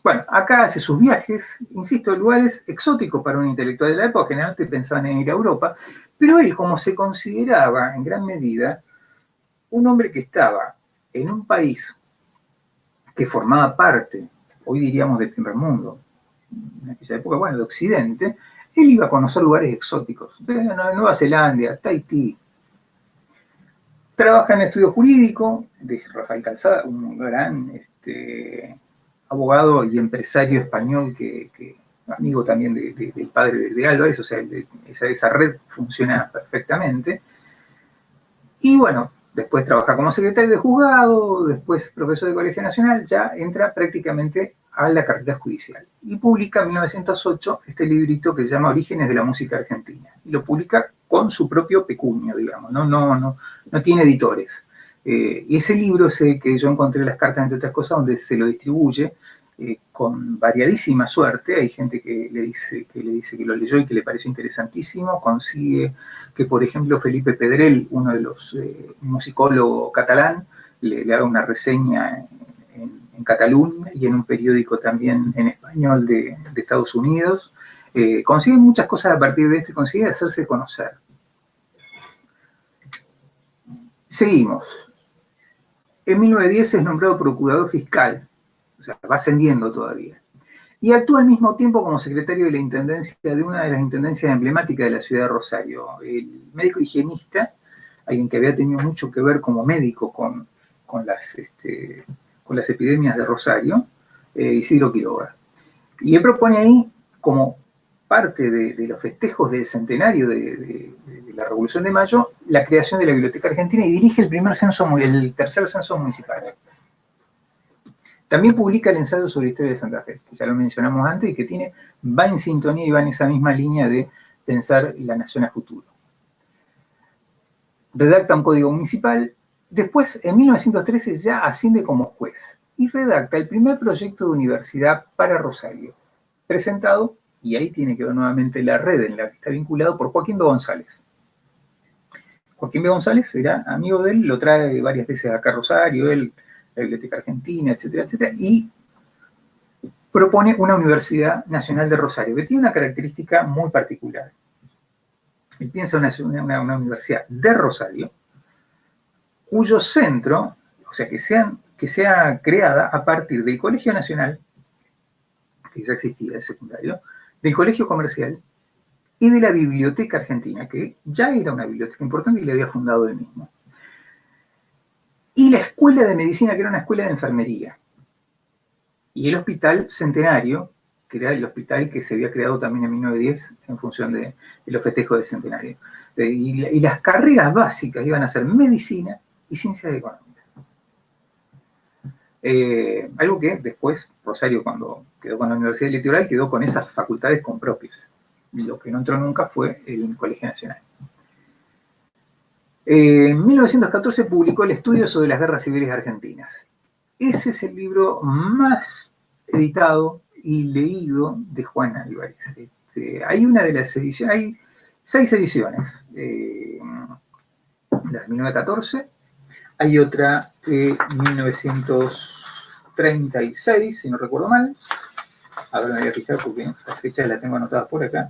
B: Bueno, acá hace sus viajes, insisto, lugares exóticos para un intelectual de la época, generalmente pensaban en ir a Europa, pero él, como se consideraba en gran medida un hombre que estaba en un país que formaba parte, hoy diríamos, del primer mundo, en aquella época, bueno, de Occidente, él iba a conocer lugares exóticos, de Nueva Zelanda, Tahití. Trabaja en estudio jurídico de Rafael Calzada, un gran abogado y empresario español que amigo también del padre de Álvarez, o sea, esa red funciona perfectamente. Y bueno, después trabaja como secretario de juzgado, después profesor de Colegio Nacional, ya entra prácticamente a la carrera judicial. Y publica en 1908 este librito que se llama Orígenes de la Música Argentina. Y lo publica con su propio pecunio, digamos, no tiene editores. Y ese libro es el que yo encontré las cartas, entre otras cosas, donde se lo distribuye con variadísima suerte. Hay gente que le dice que lo leyó y que le pareció interesantísimo. Consigue que, por ejemplo, Felipe Pedrell, uno de los musicólogos catalán, le haga una reseña en Cataluña y en un periódico también en español de Estados Unidos. Consigue muchas cosas a partir de esto y consigue hacerse conocer. Seguimos. En 1910 es nombrado procurador fiscal, o sea, va ascendiendo todavía. Y actúa al mismo tiempo como secretario de la intendencia de una de las intendencias emblemáticas de la ciudad de Rosario. El médico higienista, alguien que había tenido mucho que ver como médico con las epidemias de Rosario, Isidro Quiroga. Y él propone ahí, como parte de los festejos del centenario de la Revolución de Mayo, la creación de la Biblioteca Argentina y dirige el tercer censo municipal. También publica el ensayo sobre la historia de Santa Fe, que ya lo mencionamos antes, y que va en sintonía y va en esa misma línea de pensar la nación a futuro. Redacta un código municipal. Después, en 1913, ya asciende como juez y redacta el primer proyecto de universidad para Rosario. presentado, y ahí tiene que ver nuevamente la red en la que está vinculado, por Joaquín B. González. Joaquín B. González era amigo de él, lo trae varias veces acá a Rosario, él, la Biblioteca Argentina, etcétera, etcétera, y propone una Universidad Nacional de Rosario, que tiene una característica muy particular. Él piensa una universidad de Rosario, cuyo centro, o sea, que sea creada a partir del Colegio Nacional, que ya existía, el secundario, del Colegio Comercial y de la Biblioteca Argentina, que ya era una biblioteca importante y le había fundado él mismo. Y la Escuela de Medicina, que era una escuela de enfermería. Y el Hospital Centenario, que era el hospital que se había creado también en 1910 en función de los festejos del centenario. Y las carreras básicas iban a ser medicina y ciencias económicas. Algo que después Rosario, cuando quedó con la Universidad del Litoral, quedó con esas facultades compropias. Y lo que no entró nunca fue el Colegio Nacional. En 1914 publicó el Estudio sobre las Guerras Civiles Argentinas. Ese es el libro más editado y leído de Juan Álvarez. Hay una de las ediciones, hay 6 ediciones. La de 1914, hay otra de 1936, si no recuerdo mal. Ahora me voy a fijar porque las fechas las tengo anotadas por acá.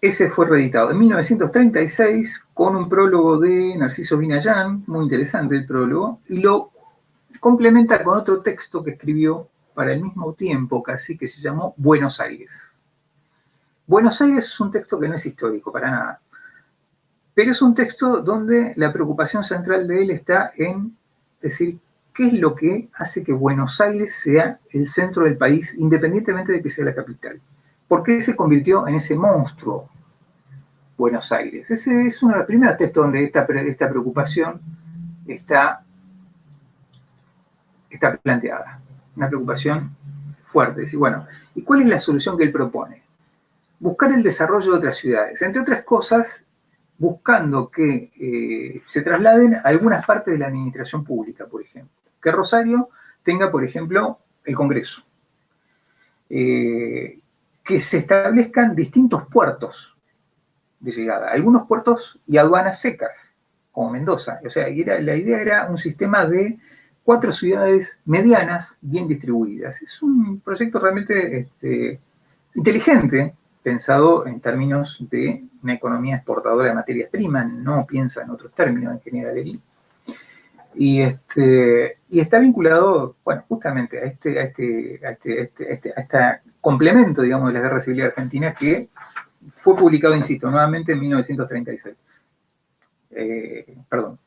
B: Ese fue reeditado en 1936 con un prólogo de Narciso Vinayán, muy interesante el prólogo, y lo complementa con otro texto que escribió para el mismo tiempo casi, que se llamó Buenos Aires. Buenos Aires es un texto que no es histórico para nada, pero es un texto donde la preocupación central de él está en decir qué es lo que hace que Buenos Aires sea el centro del país, independientemente de que sea la capital. ¿Por qué se convirtió en ese monstruo Buenos Aires? Ese es uno de los primeros textos donde esta preocupación está planteada. Una preocupación fuerte. Decir, bueno, ¿y cuál es la solución que él propone? Buscar el desarrollo de otras ciudades. Entre otras cosas, buscando que se trasladen a algunas partes de la administración pública, por ejemplo. Que Rosario tenga, por ejemplo, el Congreso. Que se establezcan distintos puertos de llegada. Algunos puertos y aduanas secas, como Mendoza. O sea, la idea era un sistema de 4 ciudades medianas bien distribuidas. Es un proyecto realmente inteligente, pensado en términos de una economía exportadora de materias primas, no piensa en otros términos en general. Y está vinculado, bueno, justamente a este complemento, digamos, de la Guerra Civil Argentina, que fue publicado, insisto, nuevamente en 1936.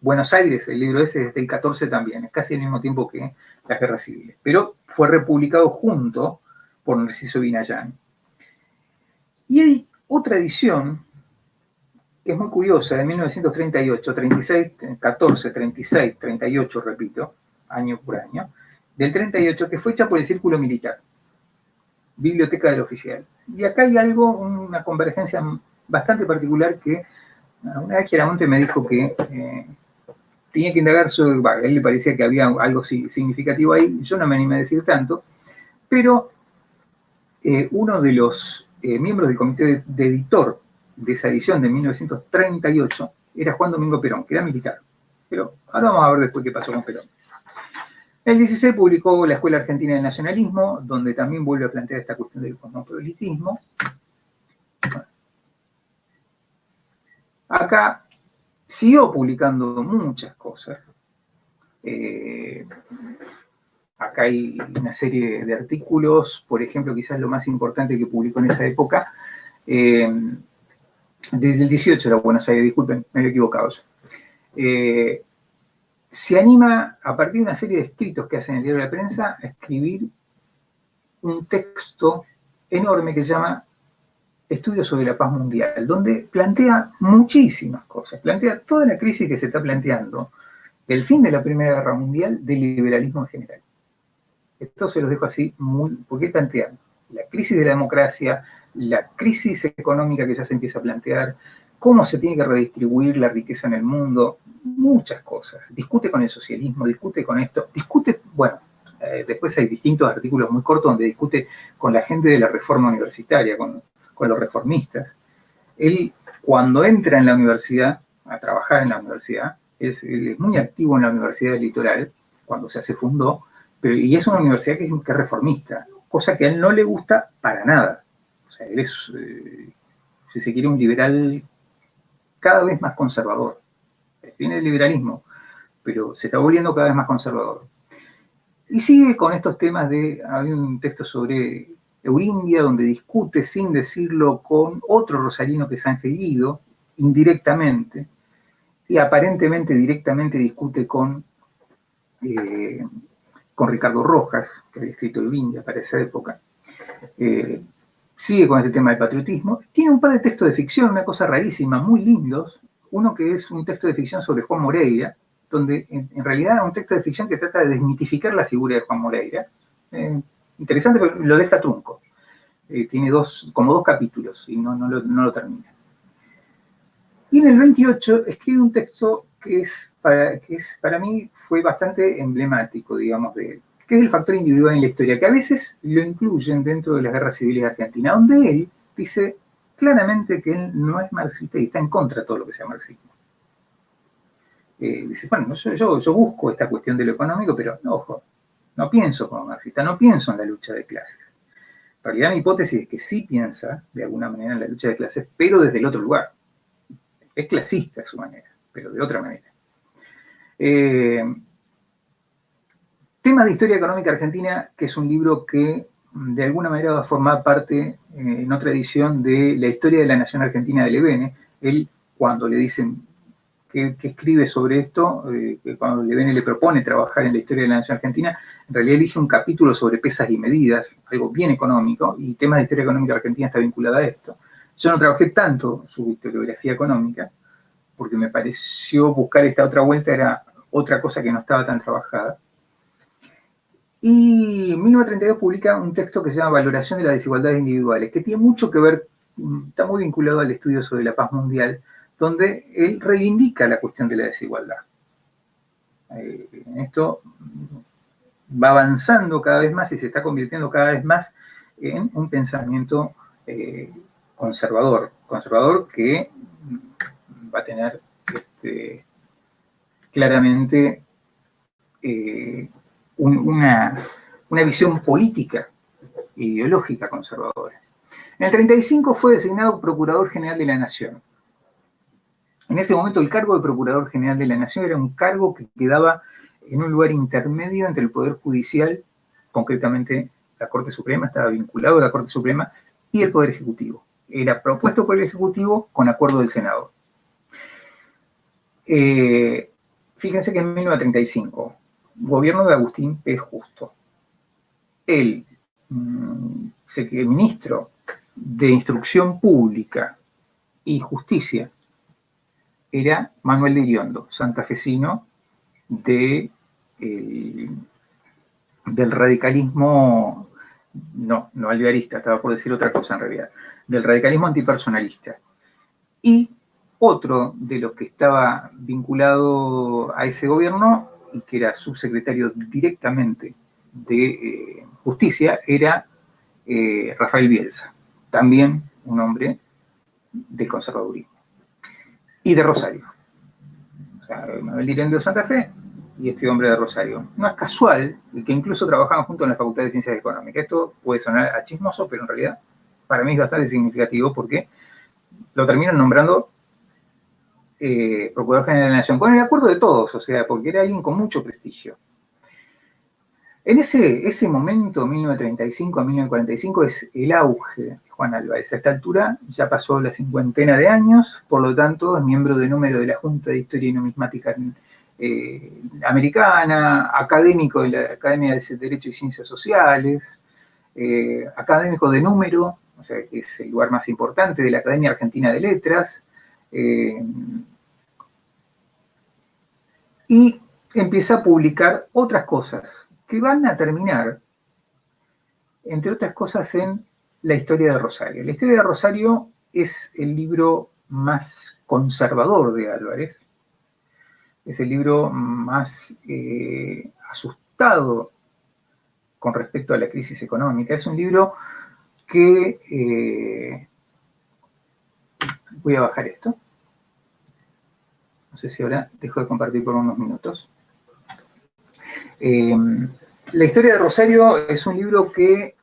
B: Buenos Aires, el libro ese es del 14 también, es casi al mismo tiempo que las guerras civiles, pero fue republicado junto por Narciso Vinayán. Y hay otra edición que es muy curiosa, de 1938, 36, 14, 36, 38, repito, año por año, del 38, que fue hecha por el Círculo Militar, Biblioteca del Oficial. Y acá hay algo, una convergencia bastante particular que una vez Chiaramonte me dijo que tenía que indagar sobre, a él le parecía que había algo significativo ahí, yo no me animé a decir tanto, pero uno de los miembros del comité de editor de esa edición de 1938 era Juan Domingo Perón, que era militar. Pero ahora vamos a ver después qué pasó con Perón. En el 16 publicó La Escuela Argentina del Nacionalismo, donde también vuelve a plantear esta cuestión del cosmopolitismo. Acá siguió publicando muchas cosas. Acá hay una serie de artículos, por ejemplo, quizás lo más importante que publicó en esa época, desde el 18 era Buenos Aires, disculpen, me había equivocado yo. Se anima, a partir de una serie de escritos que hace en el Diario de la Prensa, a escribir un texto enorme que se llama Estudios sobre la Paz Mundial, donde plantea muchísimas cosas, plantea toda la crisis que se está planteando, del fin de la Primera Guerra Mundial, del liberalismo en general. Esto se los dejo así, porque plantean la crisis de la democracia, la crisis económica que ya se empieza a plantear, cómo se tiene que redistribuir la riqueza en el mundo, muchas cosas. Discute con el socialismo, discute con esto, discute, bueno, después hay distintos artículos muy cortos donde discute con la gente de la reforma universitaria, con los reformistas. Él, cuando entra en la universidad, a trabajar en la universidad, él es muy activo en la Universidad del Litoral, cuando se fundó, y es una universidad que es reformista, cosa que a él no le gusta para nada. O sea, él es, si se quiere, un liberal cada vez más conservador. Tiene el liberalismo, pero se está volviendo cada vez más conservador. Y sigue con estos temas hay un texto sobre Eurindia, donde discute, sin decirlo, con otro rosarino que es Ángel Guido, indirectamente, y aparentemente directamente discute con Ricardo Rojas, que había escrito Eurindia para esa época. Sigue con este tema del patriotismo. Tiene un par de textos de ficción, una cosa rarísima, muy lindos. Uno que es un texto de ficción sobre Juan Moreira, donde en realidad es un texto de ficción que trata de desmitificar la figura de Juan Moreira. Interesante, pero lo deja trunco. Tiene como dos capítulos y no lo termina. Y en el 28 escribe un texto que para mí fue bastante emblemático, digamos, de él, que es el factor individual en la historia, que a veces lo incluyen dentro de las guerras civiles de Argentina, donde él dice claramente que él no es marxista y está en contra de todo lo que sea marxismo. Dice, bueno, yo busco esta cuestión de lo económico, pero ojo, no pienso como marxista, no pienso en la lucha de clases. En realidad mi hipótesis es que sí piensa, de alguna manera, en la lucha de clases, pero desde el otro lugar. Es clasista a su manera, pero de otra manera. Tema de Historia Económica Argentina, que es un libro que de alguna manera va a formar parte en otra edición de La Historia de la Nación Argentina de Levene. Él, cuando le dicen que escribe sobre esto, cuando Levene le propone trabajar en la historia de la Nación Argentina, en realidad elige un capítulo sobre pesas y medidas, algo bien económico, y temas de Historia Económica Argentina está vinculado a esto. Yo no trabajé tanto su historiografía económica, porque me pareció buscar esta otra vuelta, era otra cosa que no estaba tan trabajada. Y en 1932 publica un texto que se llama Valoración de las desigualdades individuales, que tiene mucho que ver, está muy vinculado al estudio sobre la paz mundial, donde él reivindica la cuestión de la desigualdad. Esto va avanzando cada vez más y se está convirtiendo cada vez más en un pensamiento conservador que va a tener claramente una visión política e ideológica conservadora. En el 35 fue designado Procurador General de la Nación. En ese momento el cargo de Procurador General de la Nación era un cargo que quedaba en un lugar intermedio entre el Poder Judicial, concretamente la Corte Suprema, estaba vinculado a la Corte Suprema, y el Poder Ejecutivo. Era propuesto por el Ejecutivo con acuerdo del Senado. Fíjense que en 1935, gobierno de Agustín P. Justo, el ministro de Instrucción Pública y Justicia era Manuel de Iriondo, santafesino del radicalismo, no alvearista, estaba por decir otra cosa en realidad, del radicalismo antipersonalista. Y otro de los que estaba vinculado a ese gobierno y que era subsecretario directamente de Justicia era Rafael Bielsa, también un hombre del conservadurismo. Y de Rosario. O sea, Manuel Iriondo de Santa Fe y este hombre de Rosario. No es casual que incluso trabajaban juntos en la Facultad de Ciencias Económicas. Esto puede sonar a chismoso, pero en realidad para mí es bastante significativo porque lo terminan nombrando Procurador General de la Nación, con el acuerdo de todos, o sea, porque era alguien con mucho prestigio. En ese momento, 1935 a 1945, es el auge de Juan Álvarez. A esta altura ya pasó la 50 de años, por lo tanto es miembro de número de la Junta de Historia y Numismática Americana, académico de la Academia de Derecho y Ciencias Sociales, académico de número, o sea, que es el lugar más importante de la Academia Argentina de Letras, y empieza a publicar otras cosas que van a terminar, entre otras cosas, en La Historia de Rosario. La Historia de Rosario es el libro más conservador de Álvarez, es el libro más asustado con respecto a la crisis económica. Es un libro que... voy a bajar esto. No sé si ahora dejo de compartir por unos minutos. La historia de Rosario es un libro que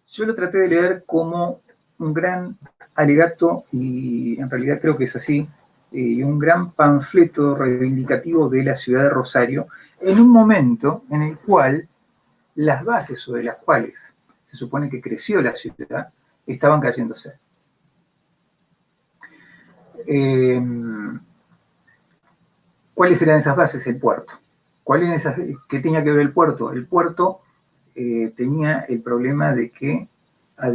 B: yo lo traté de leer como un gran alegato, y en realidad creo que es así, un gran panfleto reivindicativo de la ciudad de Rosario, en un momento en el cual las bases sobre las cuales se supone que creció la ciudad estaban cayéndose. ¿Cuáles eran esas bases? El puerto. ¿Qué tenía que ver el puerto? El puerto tenía el problema de que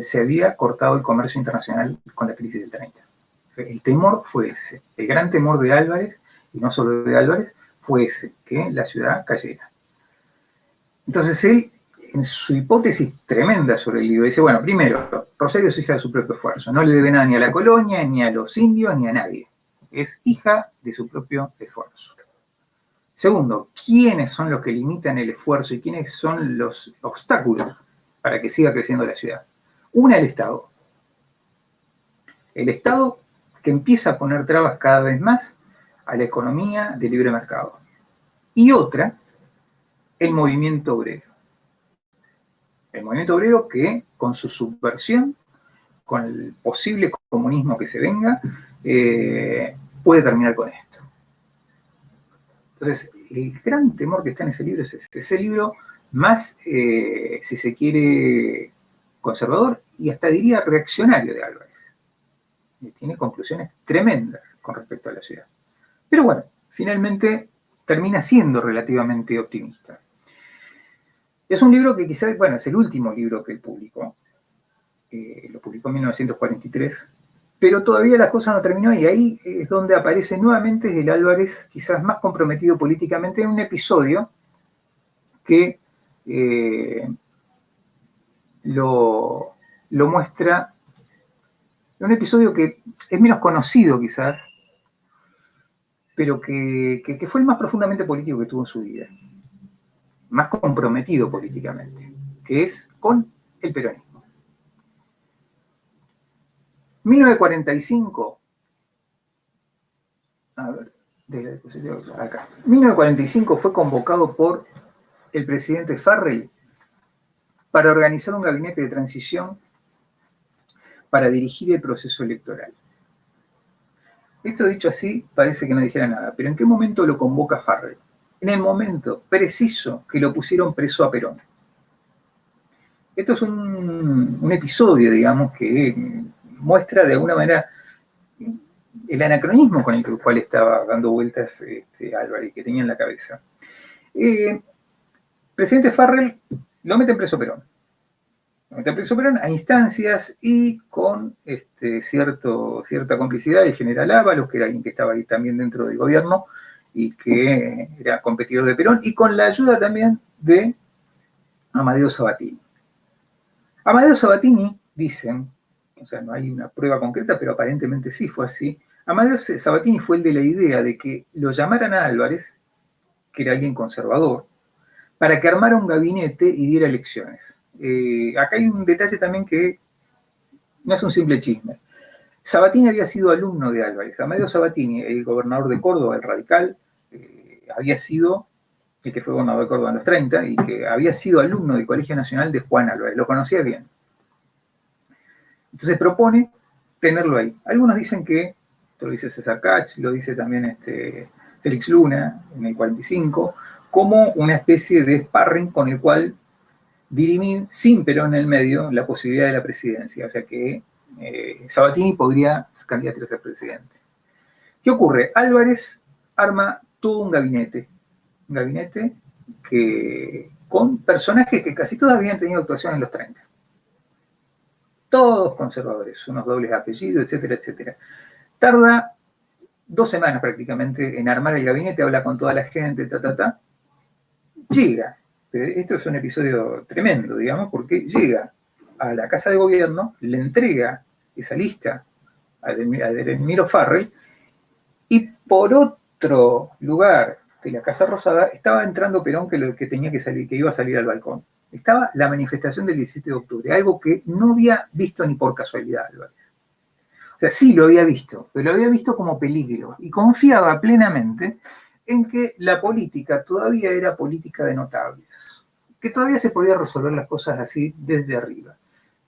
B: se había cortado el comercio internacional con la crisis del 30. El temor fue ese. El gran temor de Álvarez, y no solo de Álvarez, fue ese, que la ciudad cayera. Entonces él, en su hipótesis tremenda sobre el libro, dice, bueno, primero, Rosario es hija de su propio esfuerzo. No le debe nada ni a la colonia, ni a los indios, ni a nadie. Es hija de su propio esfuerzo. Segundo, ¿quiénes son los que limitan el esfuerzo y quiénes son los obstáculos para que siga creciendo la ciudad? Una, el Estado. El Estado que empieza a poner trabas cada vez más a la economía de libre mercado. Y otra, el movimiento obrero. El movimiento obrero que, con su subversión, con el posible comunismo que se venga, puede terminar con esto. Entonces, el gran temor que está en ese libro es este. Ese libro más, si se quiere, conservador y hasta diría reaccionario de Álvarez. Tiene conclusiones tremendas con respecto a la ciudad. Pero bueno, finalmente termina siendo relativamente optimista. Es un libro que quizás, bueno, es el último libro que él publicó. Lo publicó en 1943. Pero todavía la cosa no terminó y ahí es donde aparece nuevamente el Álvarez quizás más comprometido políticamente en un episodio que lo muestra, un episodio que es menos conocido quizás, pero que fue el más profundamente político que tuvo en su vida, más comprometido políticamente, que es con el peronismo. 1945, a ver, acá. 1945 fue convocado por el presidente Farrell para organizar un gabinete de transición para dirigir el proceso electoral. Esto dicho así parece que no dijera nada, pero ¿en qué momento lo convoca Farrell? En el momento preciso que lo pusieron preso a Perón. Esto es un episodio, digamos, que muestra de alguna manera el anacronismo con el cual estaba dando vueltas Álvarez, que tenía en la cabeza. Presidente Farrell lo mete preso Perón. Lo mete preso Perón a instancias y con cierta complicidad del general Ábalos, que era alguien que estaba ahí también dentro del gobierno y que era competidor de Perón, y con la ayuda también de Amadeo Sabatini. Amadeo Sabatini, dicen, o sea, no hay una prueba concreta, pero aparentemente sí fue así. Amadeo Sabatini fue el de la idea de que lo llamaran a Álvarez, que era alguien conservador, para que armara un gabinete y diera elecciones. Acá hay un detalle también que no es un simple chisme. Sabatini había sido alumno de Álvarez. Amadeo Sabatini, el gobernador de Córdoba, el radical, había sido el que fue gobernador de Córdoba en los 30 y que había sido alumno del Colegio Nacional de Juan Álvarez. Lo conocía bien. Entonces propone tenerlo ahí. Algunos dicen que, esto lo dice César Katz, lo dice también Félix Luna en el 45, como una especie de sparring con el cual dirimir, sin Perón en el medio, la posibilidad de la presidencia. O sea que Sabatini podría candidato a ser presidente. ¿Qué ocurre? Álvarez arma todo un gabinete que, con personajes que casi todos habían tenido actuación en los 30. Todos conservadores, unos dobles apellidos, etcétera, etcétera. Tarda 2 semanas prácticamente en armar el gabinete, habla con toda la gente, Llega, pero esto es un episodio tremendo, digamos, porque llega a la Casa de Gobierno, le entrega esa lista a Edelmiro Farrell, y por otro lugar de la Casa Rosada estaba entrando Perón que tenía que salir, que iba a salir al balcón. Estaba la manifestación del 17 de octubre, algo que no había visto ni por casualidad, Álvarez. O sea, sí lo había visto, pero lo había visto como peligro y confiaba plenamente en que la política todavía era política de notables, que todavía se podía resolver las cosas así desde arriba.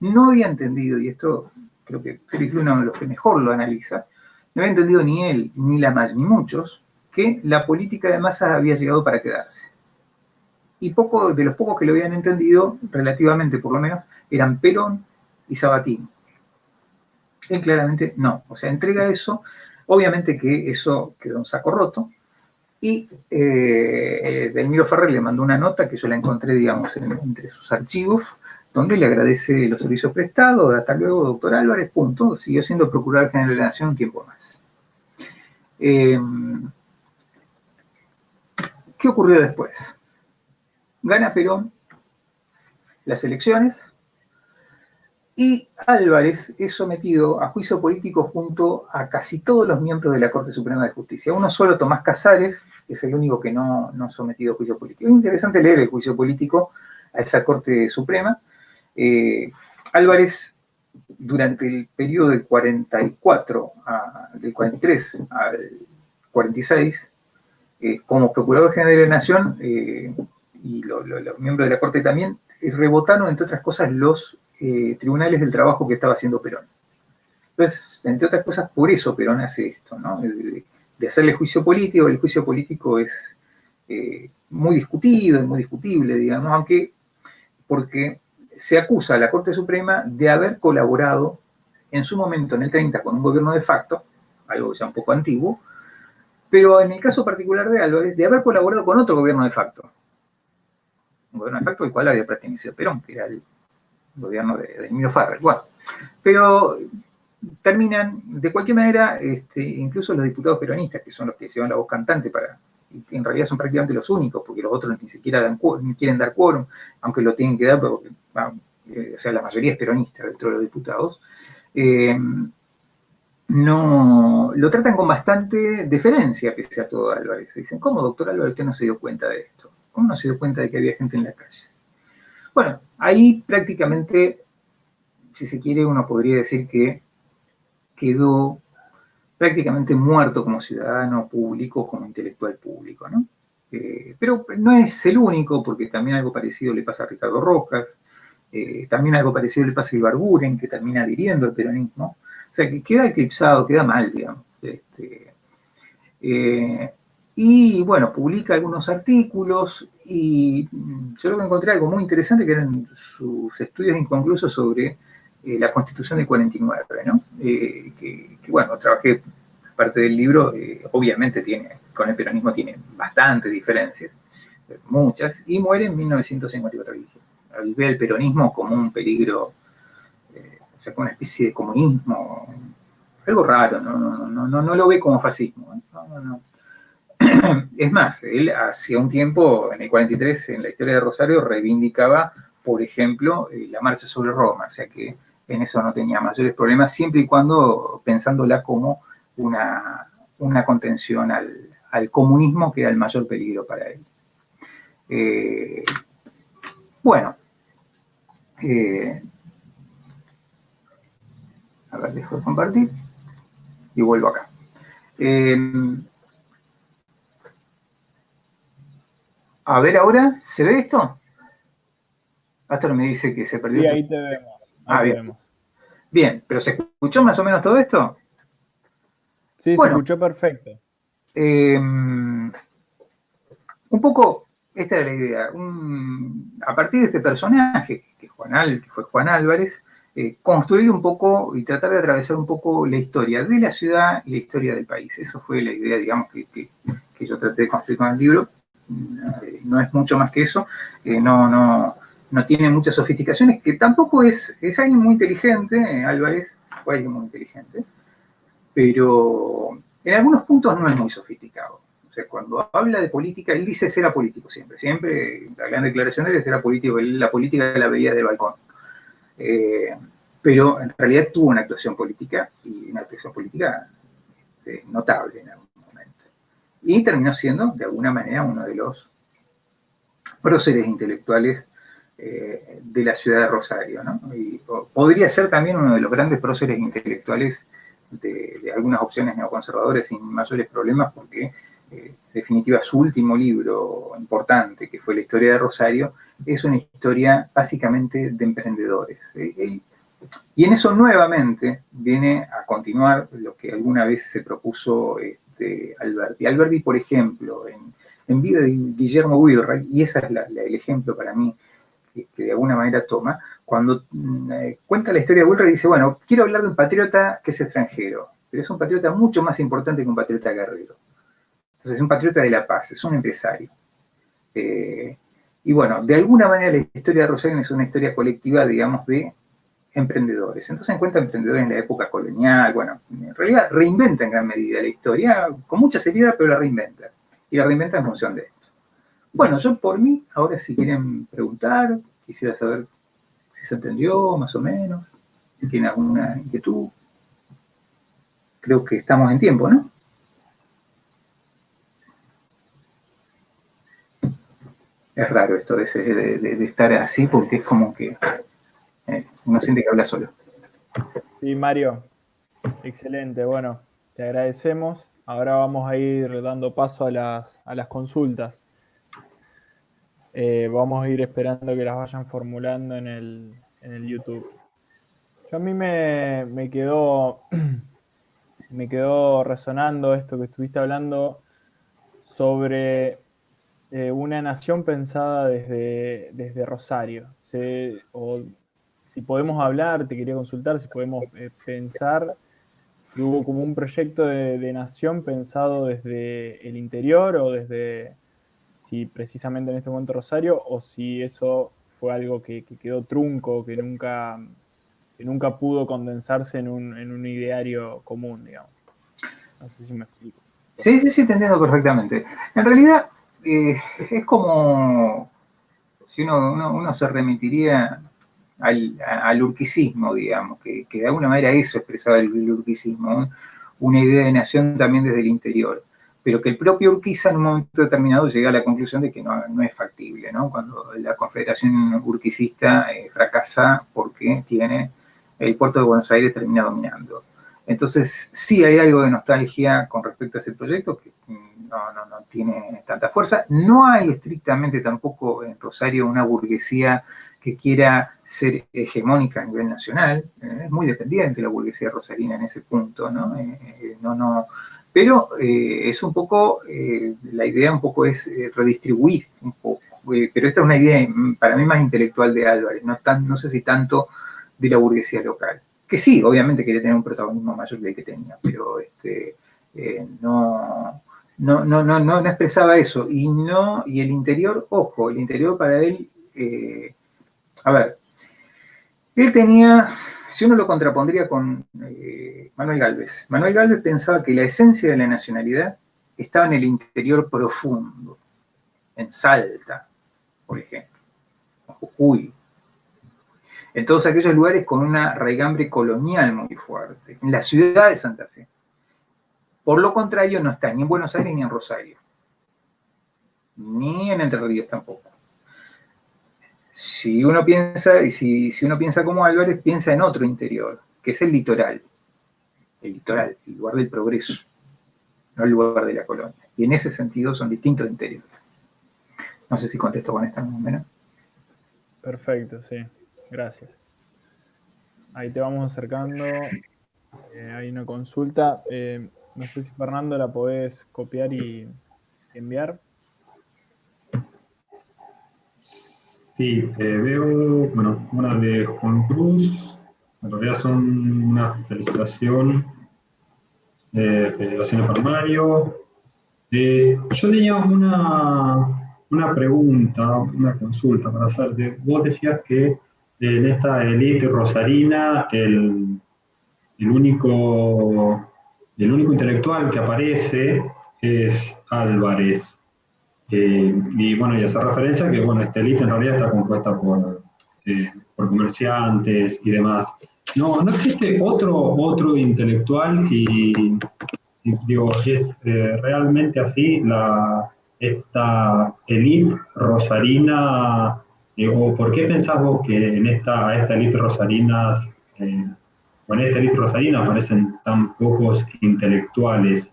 B: No había entendido, y esto creo que Félix Luna es uno de los que mejor lo analiza, no había entendido ni él, ni muchos, que la política de masas había llegado para quedarse. Y de los pocos que lo habían entendido, relativamente por lo menos, eran Perón y Sabatini. Él claramente no, o sea, entrega eso, obviamente que eso quedó en saco roto, y Delmiro Ferrer le mandó una nota que yo la encontré, digamos, entre sus archivos, donde le agradece los servicios prestados, hasta luego, doctor Álvarez, punto, siguió siendo Procurador General de la Nación un tiempo más. ¿Qué ocurrió después? Gana Perón las elecciones y Álvarez es sometido a juicio político junto a casi todos los miembros de la Corte Suprema de Justicia. Uno solo, Tomás Casares, que es el único que no sometido a juicio político. Es interesante leer el juicio político a esa Corte Suprema. Álvarez, durante el periodo del 44, del 43 al 46, como Procurador General de la Nación, y los miembros de la Corte también, rebotaron, entre otras cosas, los tribunales del trabajo que estaba haciendo Perón. Entonces, entre otras cosas, por eso Perón hace esto, ¿no? De hacerle juicio político. El juicio político es muy discutido, es muy discutible, digamos, aunque porque se acusa a la Corte Suprema de haber colaborado en su momento, en el 30, con un gobierno de facto, algo ya un poco antiguo, pero en el caso particular de Álvarez, de haber colaborado con otro gobierno de facto. Un gobierno de facto al cual había pertenecido Perón, que era el gobierno de Delmiro Ferrer. Bueno, pero terminan, de cualquier manera, incluso los diputados peronistas, que son los que llevan la voz cantante y en realidad son prácticamente los únicos, porque los otros ni siquiera ni quieren dar quórum, aunque lo tienen que dar, porque, o sea, la mayoría es peronista dentro de los diputados, no lo tratan con bastante deferencia, pese a todo, Álvarez. Dicen, ¿cómo, doctor Álvarez, usted no se dio cuenta de esto? ¿Cómo no se dio cuenta de que había gente en la calle? Bueno, ahí prácticamente, si se quiere, uno podría decir que quedó prácticamente muerto como ciudadano público, como intelectual público, ¿no? Pero no es el único, porque también algo parecido le pasa a Ricardo Rojas, también algo parecido le pasa a Ibarguren, que termina adhiriendo al peronismo. O sea, que queda eclipsado, queda mal, digamos. Y bueno, publica algunos artículos y yo luego encontré algo muy interesante que eran sus estudios inconclusos sobre la Constitución del 49, ¿no? Que bueno, trabajé parte del libro, obviamente con el peronismo tiene bastantes diferencias, muchas, y muere en 1954. Al ver el peronismo como un peligro, o sea, como una especie de comunismo, algo raro, no lo ve como fascismo, no. Es más, él hacía un tiempo, en el 43, en la historia de Rosario, reivindicaba, por ejemplo, la marcha sobre Roma, o sea que en eso no tenía mayores problemas, siempre y cuando pensándola como una contención al comunismo, que era el mayor peligro para él. Bueno, a ver, dejo de compartir y vuelvo acá. A ver ahora, ¿se ve esto? Astor me dice que se perdió.
C: Sí, ahí te vemos. Ahí te vemos.
B: Bien, ¿pero se escuchó más o menos todo esto?
C: Sí,
B: bueno,
C: se escuchó perfecto.
B: Un poco, esta era la idea. A partir de este personaje, que fue Juan Álvarez, construir un poco y tratar de atravesar un poco la historia de la ciudad y la historia del país. Eso fue la idea, digamos, que yo traté de construir con el libro. No es mucho más que eso. No tiene muchas sofisticaciones, que tampoco es alguien muy inteligente, Álvarez, fue alguien muy inteligente, pero en algunos puntos no es muy sofisticado. O sea, cuando habla de política, él dice ser apolítico siempre, la gran declaración de él es ser apolítico, la política la veía del balcón. Pero en realidad tuvo una actuación política, y una actuación política notable en algún momento. y terminó siendo, de alguna manera, uno de los próceres intelectuales de la ciudad de Rosario, ¿no? Y podría ser también uno de los grandes próceres intelectuales de algunas opciones neoconservadoras sin mayores problemas, porque en definitiva su último libro importante, que fue La historia de Rosario, es una historia básicamente de emprendedores. Y en eso nuevamente viene a continuar lo que alguna vez se propuso Alberti. Alberti, por ejemplo, en vida de Guillermo Wilray, y ese es el ejemplo para mí que de alguna manera toma, cuando cuenta la historia de Wilray, dice, bueno, quiero hablar de un patriota que es extranjero, pero es un patriota mucho más importante que un patriota guerrero. Entonces es un patriota de la paz, es un empresario. Y bueno, de alguna manera la historia de Rosario es una historia colectiva, digamos, de emprendedores. Entonces encuentra emprendedores en la época colonial, bueno, en realidad reinventa en gran medida la historia, con mucha seriedad, pero la reinventa. Y la reinventa en función de esto. Bueno, yo por mí, ahora si quieren preguntar, quisiera saber si se entendió, más o menos, si tienen alguna inquietud. Creo que estamos en tiempo, ¿no? Es raro esto de estar así, porque es como que uno siente que habla solo.
C: Sí, Mario, excelente. Bueno, te agradecemos. Ahora vamos a ir dando paso a las consultas. Vamos a ir esperando que las vayan formulando en el YouTube. Yo a mí me quedó resonando esto que estuviste hablando sobre una nación pensada desde Rosario. O si podemos hablar, te quería consultar si podemos pensar que hubo como un proyecto de nación pensado desde el interior o desde, si precisamente en este momento Rosario, o si eso fue algo que quedó trunco, que nunca pudo condensarse en un ideario común, digamos. No sé si me explico.
B: Sí, te entiendo perfectamente. En realidad, es como si uno se remitiría al urquicismo, digamos, que de alguna manera eso expresaba el urquicismo, una idea de nación también desde el interior, pero que el propio Urquiza en un momento determinado llega a la conclusión de que no es factible, ¿no? Cuando la Confederación Urquicista fracasa porque tiene el puerto de Buenos Aires termina dominando. Entonces, sí hay algo de nostalgia con respecto a ese proyecto que no tiene tanta fuerza. No hay estrictamente tampoco en Rosario una burguesía que quiera ser hegemónica a nivel nacional. Es muy dependiente la burguesía rosarina en ese punto, ¿no? Pero es un poco, la idea un poco es redistribuir un poco. Pero esta es una idea para mí más intelectual de Álvarez, no sé si tanto de la burguesía local. Que sí, obviamente quería tener un protagonismo mayor del que tenía, pero no expresaba eso. Y el interior, ojo, el interior para él, a ver, él tenía, si uno lo contrapondría con Manuel Gálvez. Manuel Gálvez pensaba que la esencia de la nacionalidad estaba en el interior profundo, en Salta, por ejemplo, en Jujuy, en todos aquellos lugares con una raigambre colonial muy fuerte, en la ciudad de Santa Fe. Por lo contrario, no está ni en Buenos Aires ni en Rosario, ni en Entre Ríos tampoco. Si uno piensa, y si uno piensa como Álvarez, piensa en otro interior, que es el litoral, el lugar del progreso, no el lugar de la colonia. Y en ese sentido son distintos interiores. No sé si contesto con esta número.
C: Perfecto, sí. Gracias. Ahí te vamos acercando. Hay una consulta. No sé si Fernando la podés copiar y enviar.
A: Sí, veo, bueno, una de Juan Cruz. En realidad son una felicitaciones para Mario. Yo tenía una pregunta, una consulta para hacerte. Vos decías que en esta élite rosarina el único intelectual que aparece es Álvarez. Y bueno, y hace referencia a que bueno, esta élite en realidad está compuesta por comerciantes y demás. ¿No existe otro intelectual Digo, ¿es realmente así esta élite rosarina? ¿O por qué pensás vos que a esta élite rosarina, o en esta élite rosarina aparecen tan pocos intelectuales,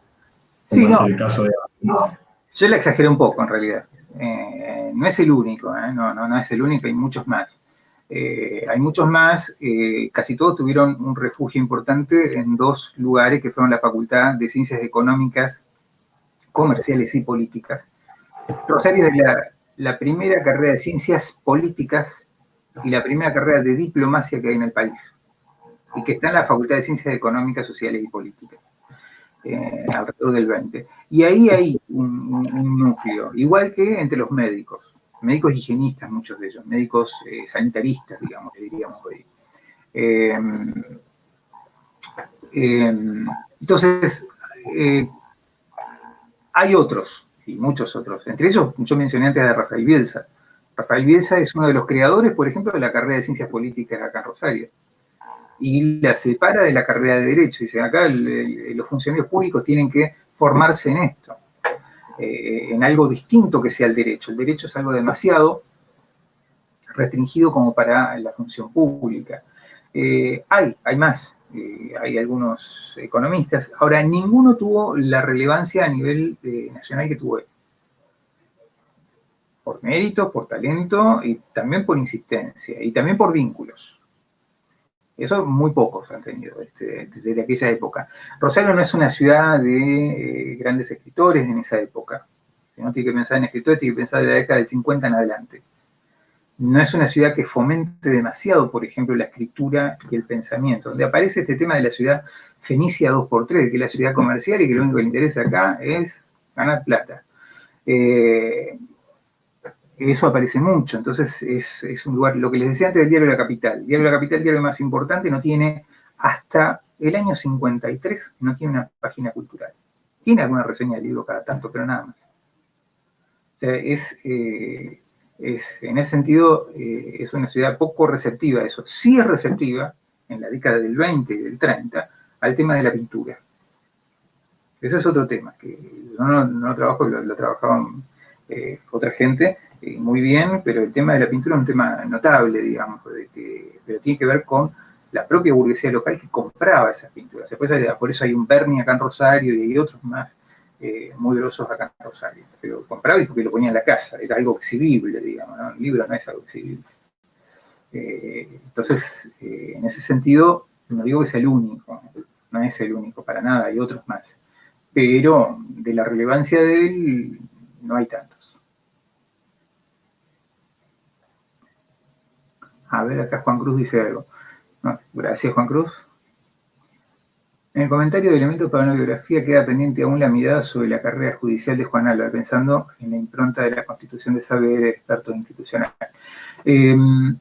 B: Sí,
A: como es
B: no,
A: el caso de Argentina?
B: yo la exageré un poco en realidad. No es el único, no es el único, hay muchos más. Hay muchos más, casi todos tuvieron un refugio importante en dos lugares que fueron la Facultad de Ciencias Económicas, Comerciales y Políticas. Rosario es la primera carrera de ciencias políticas y la primera carrera de diplomacia que hay en el país, y que está en la Facultad de Ciencias Económicas, Sociales y Políticas, alrededor del 20. Y ahí hay un núcleo, igual que entre los médicos higienistas, muchos de ellos, médicos sanitaristas, digamos, que diríamos hoy. Entonces, hay otros, y muchos otros. Entre ellos, yo mencioné antes a Rafael Bielsa. Rafael Bielsa es uno de los creadores, por ejemplo, de la carrera de Ciencias Políticas acá en Rosario. Y la separa de la carrera de Derecho. Dice, acá los funcionarios públicos tienen que formarse en esto, en algo distinto que sea el derecho. El derecho es algo demasiado restringido como para la función pública. Hay más. Hay algunos economistas. Ahora, ninguno tuvo la relevancia a nivel nacional que tuvo él. Por mérito, por talento y también por insistencia y también por vínculos. Eso muy pocos han tenido desde aquella época. Rosario no es una ciudad de grandes escritores en esa época. Si no tiene que pensar en escritores, tiene que pensar de la década del 50 en adelante. No es una ciudad que fomente demasiado, por ejemplo, la escritura y el pensamiento, donde aparece este tema de la ciudad fenicia 2x3, que es la ciudad comercial y que lo único que le interesa acá es ganar plata. Eso aparece mucho, entonces es un lugar, lo que les decía antes del Diario de la Capital. El Diario de la Capital, el diario más importante, no tiene, hasta el año 53, no tiene una página cultural. Tiene alguna reseña de libro cada tanto, pero nada más. O sea, en ese sentido, es una ciudad poco receptiva a eso. Sí es receptiva, en la década del 20 y del 30, al tema de la pintura. Ese es otro tema, que yo no trabajo, lo trabajaban otra gente, muy bien, pero el tema de la pintura es un tema notable, digamos, pero tiene que ver con la propia burguesía local que compraba esas pinturas. Por eso hay un Berni acá en Rosario y hay otros más muy grosos acá en Rosario. Pero compraba y porque lo ponía en la casa, era algo exhibible, digamos, ¿no? El libro no es algo exhibible. Entonces, en ese sentido, no digo que sea el único, no es el único para nada, hay otros más. Pero de la relevancia de él, no hay tantos. A ver, acá Juan Cruz dice algo. No, gracias, Juan Cruz. En el comentario de elementos para una biografía queda pendiente aún la mirada sobre la carrera judicial de Juan Álvarez, pensando en la impronta de la Constitución de Saber, experto institucional. El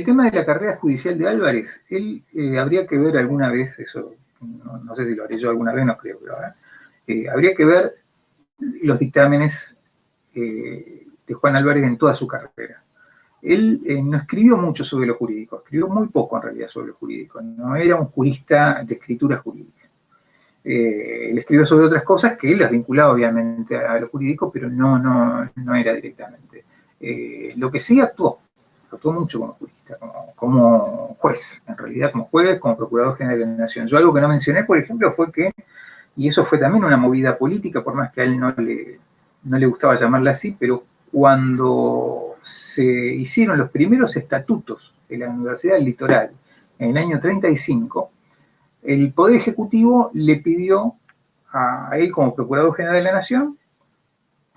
B: tema de la carrera judicial de Álvarez, él habría que ver alguna vez, eso no sé si lo haré yo alguna vez, no creo, pero habría que ver los dictámenes de Juan Álvarez en toda su carrera. Él no escribió mucho sobre lo jurídico, escribió muy poco en realidad sobre lo jurídico, no era un jurista de escritura jurídica. Él escribió sobre otras cosas que él las vinculaba obviamente a lo jurídico, pero no era directamente. Lo que sí actuó mucho como jurista, como juez, en realidad como juez, como procurador general de la Nación. Yo algo que no mencioné, por ejemplo, fue que, y eso fue también una movida política, por más que a él no le gustaba llamarla así, pero cuando se hicieron los primeros estatutos de la Universidad del Litoral en el año 35, el Poder Ejecutivo le pidió a él como Procurador General de la Nación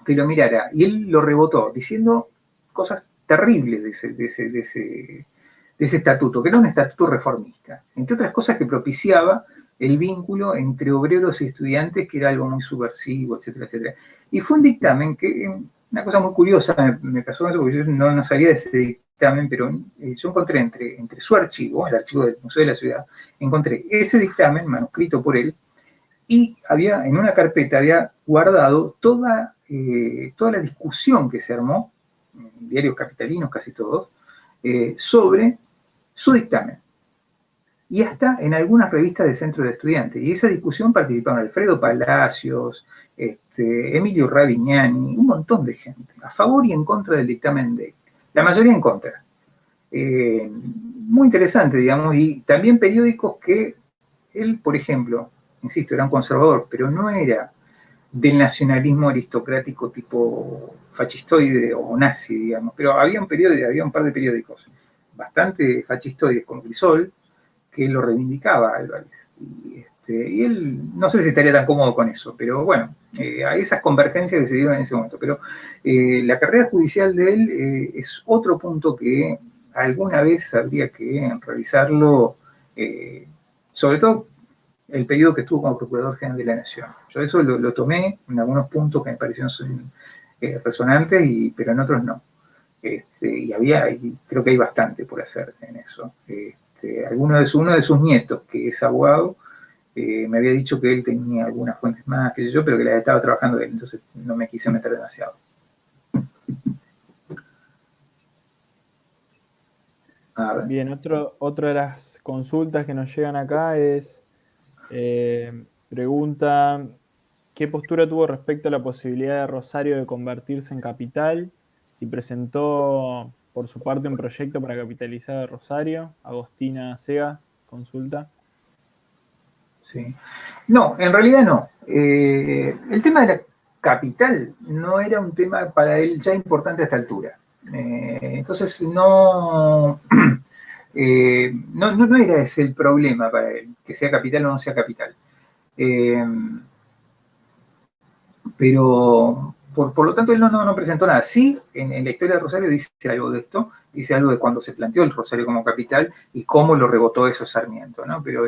B: que lo mirara, y él lo rebotó, diciendo cosas terribles de ese estatuto, que era un estatuto reformista, entre otras cosas que propiciaba el vínculo entre obreros y estudiantes, que era algo muy subversivo, etcétera, etcétera. Y fue un dictamen que, una cosa muy curiosa, me pasó eso, porque yo no sabía de ese dictamen, pero yo encontré entre su archivo, el archivo del Museo de la Ciudad, encontré ese dictamen, manuscrito por él, y en una carpeta había guardado toda la discusión que se armó, diarios capitalinos casi todos, sobre su dictamen. y hasta en algunas revistas de centro de estudiantes. Y esa discusión participaron Alfredo Palacios, Emilio Ravignani, un montón de gente, a favor y en contra del dictamen de él. La mayoría en contra. Muy interesante, digamos, y también periódicos que él, por ejemplo, insisto, era un conservador, pero no era del nacionalismo aristocrático tipo fascistoide o nazi, digamos, pero había un par de periódicos bastante fascistoides como Crisol, que lo reivindicaba Álvarez. Y él, no sé si estaría tan cómodo con eso, pero bueno, hay esas convergencias que se dieron en ese momento. Pero la carrera judicial de él es otro punto que alguna vez habría que revisarlo, sobre todo el periodo que estuvo como Procurador General de la Nación. Yo eso lo tomé en algunos puntos que me parecieron resonantes, pero en otros no. Y creo que hay bastante por hacer en eso. Uno de sus nietos, que es abogado, me había dicho que él tenía algunas fuentes más, qué sé yo, pero que las estaba trabajando él, entonces no me quise meter demasiado.
C: Bien, otra de las consultas que nos llegan acá es, pregunta, ¿qué postura tuvo respecto a la posibilidad de Rosario de convertirse en capital? Si presentó por su parte un proyecto para capitalizar a Rosario. Agostina Sega, consulta.
B: Sí. No, en realidad no. El tema de la capital no era un tema para él ya importante a esta altura. Entonces no era ese el problema para él, que sea capital o no sea capital. Pero por lo tanto él no presentó nada. Sí, en la historia de Rosario dice algo de esto, dice algo de cuando se planteó el Rosario como capital y cómo lo rebotó eso Sarmiento, ¿no? Pero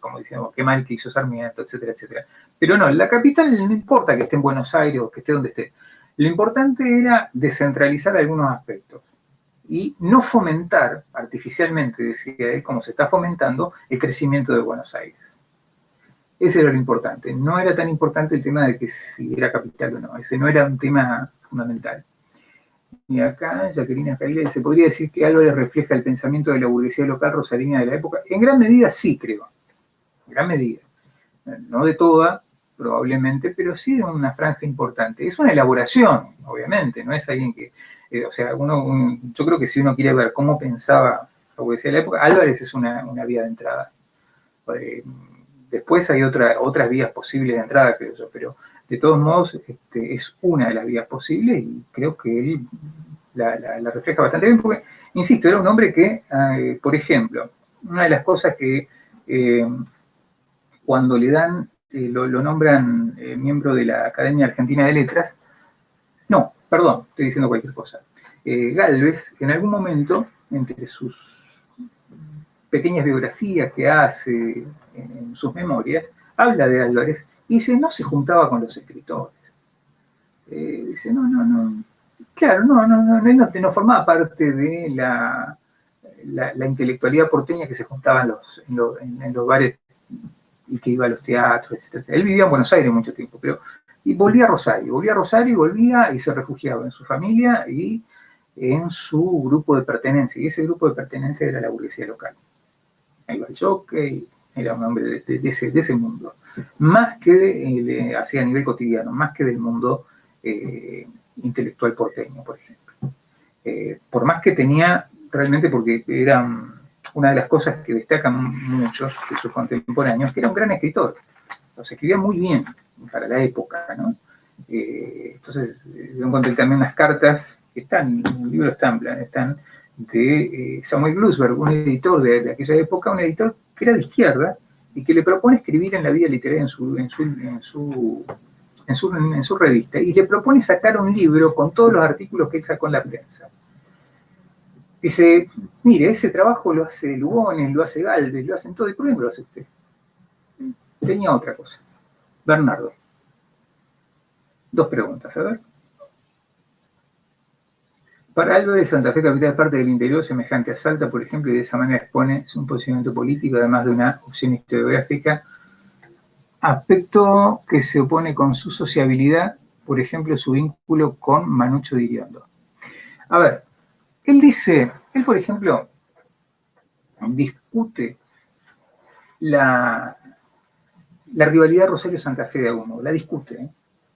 B: como decíamos, qué mal que hizo Sarmiento, etcétera, etcétera. Pero no, la capital no importa que esté en Buenos Aires o que esté donde esté. Lo importante era descentralizar algunos aspectos y no fomentar artificialmente, decía él, como se está fomentando, el crecimiento de Buenos Aires. Ese era lo importante. No era tan importante el tema de que si era capital o no. Ese no era un tema fundamental. Y acá, Jacqueline Caile, ¿se podría decir que Álvarez refleja el pensamiento de la burguesía local rosarina de la época? En gran medida sí, creo. En gran medida. No de toda, probablemente, pero sí de una franja importante. Es una elaboración, obviamente. No es alguien que... yo creo que si uno quiere ver cómo pensaba la burguesía de la época, Álvarez es una vía de entrada. Después hay otras vías posibles de entrada, creo yo, pero de todos modos es una de las vías posibles y creo que él la refleja bastante bien, porque, insisto, era un hombre que, por ejemplo, una de las cosas que cuando le dan, lo nombran miembro de la Academia Argentina de Letras, no, perdón, estoy diciendo cualquier cosa. Gálvez, en algún momento, entre sus pequeñas biografías que hace en sus memorias, habla de Álvarez y dice, no se juntaba con los escritores. Dice, claro, él no formaba parte de la intelectualidad porteña que se juntaba en los bares y que iba a los teatros, etc. Él vivía en Buenos Aires mucho tiempo, y volvía a Rosario, y se refugiaba en su familia y en su grupo de pertenencia, y ese grupo de pertenencia era la burguesía local. Ahí va el jockey, era un hombre de ese mundo, más que hacia a nivel cotidiano, más que del mundo intelectual porteño, por ejemplo. Por más que tenía, realmente, porque era una de las cosas que destacan muchos de sus contemporáneos, que era un gran escritor, los escribía muy bien para la época, ¿no? Entonces, encontré también las cartas que están, en el libro están de Samuel Glusberg, un editor de aquella época, un editor que era de izquierda y que le propone escribir en la vida literaria en su revista, y le propone sacar un libro con todos los artículos que él sacó en la prensa. Dice, mire, ese trabajo lo hace Lugones, lo hace Gálvez, lo hacen todo, ¿y por qué no lo hace usted? Tenía otra cosa. Bernardo. Dos preguntas, a ver. Para Álvarez, Santa Fe capital es parte del interior semejante a Salta, por ejemplo, y de esa manera expone su posicionamiento político, además de una opción historiográfica, aspecto que se opone con su sociabilidad, por ejemplo, su vínculo con Manucho de Iriondo. A ver, él, por ejemplo, discute la rivalidad Rosario-Santa Fe de algún modo, la discute, ¿eh?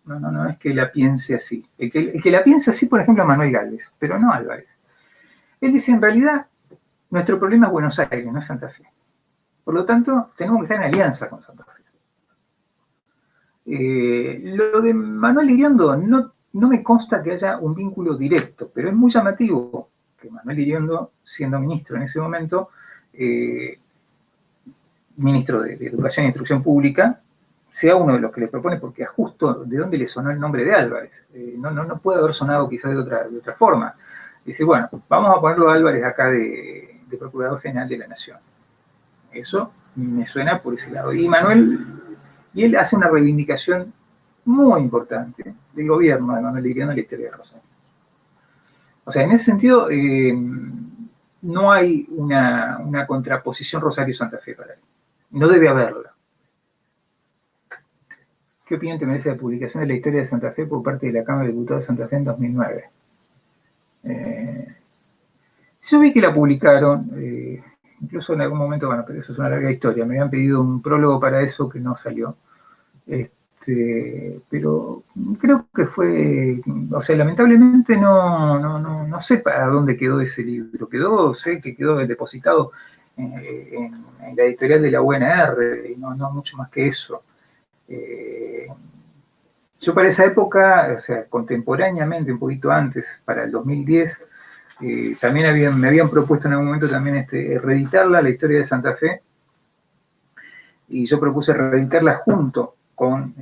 B: No es que la piense así. El que la piensa así, por ejemplo, es Manuel Gálvez, pero no Álvarez. Él dice, en realidad, nuestro problema es Buenos Aires, no es Santa Fe. Por lo tanto, tenemos que estar en alianza con Santa Fe. Lo de Manuel Iriondo no me consta que haya un vínculo directo, pero es muy llamativo que Manuel Iriondo, siendo ministro en ese momento, ministro de Educación e Instrucción Pública, sea uno de los que le propone, porque a justo de dónde le sonó el nombre de Álvarez. No puede haber sonado quizás de otra forma. Dice, bueno, vamos a ponerlo a Álvarez acá de Procurador General de la Nación. Eso me suena por ese lado. Y él hace una reivindicación muy importante del gobierno de Manuel Iriondo en la historia de Rosario. O sea, en ese sentido, no hay una contraposición Rosario-Santa Fe para él. No debe haberla. ¿Qué opinión te merece la publicación de la historia de Santa Fe por parte de la Cámara de Diputados de Santa Fe en 2009? Yo vi que la publicaron, incluso en algún momento, bueno, pero eso es una larga historia, me habían pedido un prólogo para eso que no salió. Pero creo que fue, o sea, lamentablemente no sé para dónde quedó ese libro. Sé que quedó depositado en la editorial de la UNR, y no mucho más que eso. Yo para esa época, o sea, contemporáneamente, un poquito antes, para el 2010, también me habían propuesto en algún momento también reeditarla, la historia de Santa Fe, y yo propuse reeditarla junto con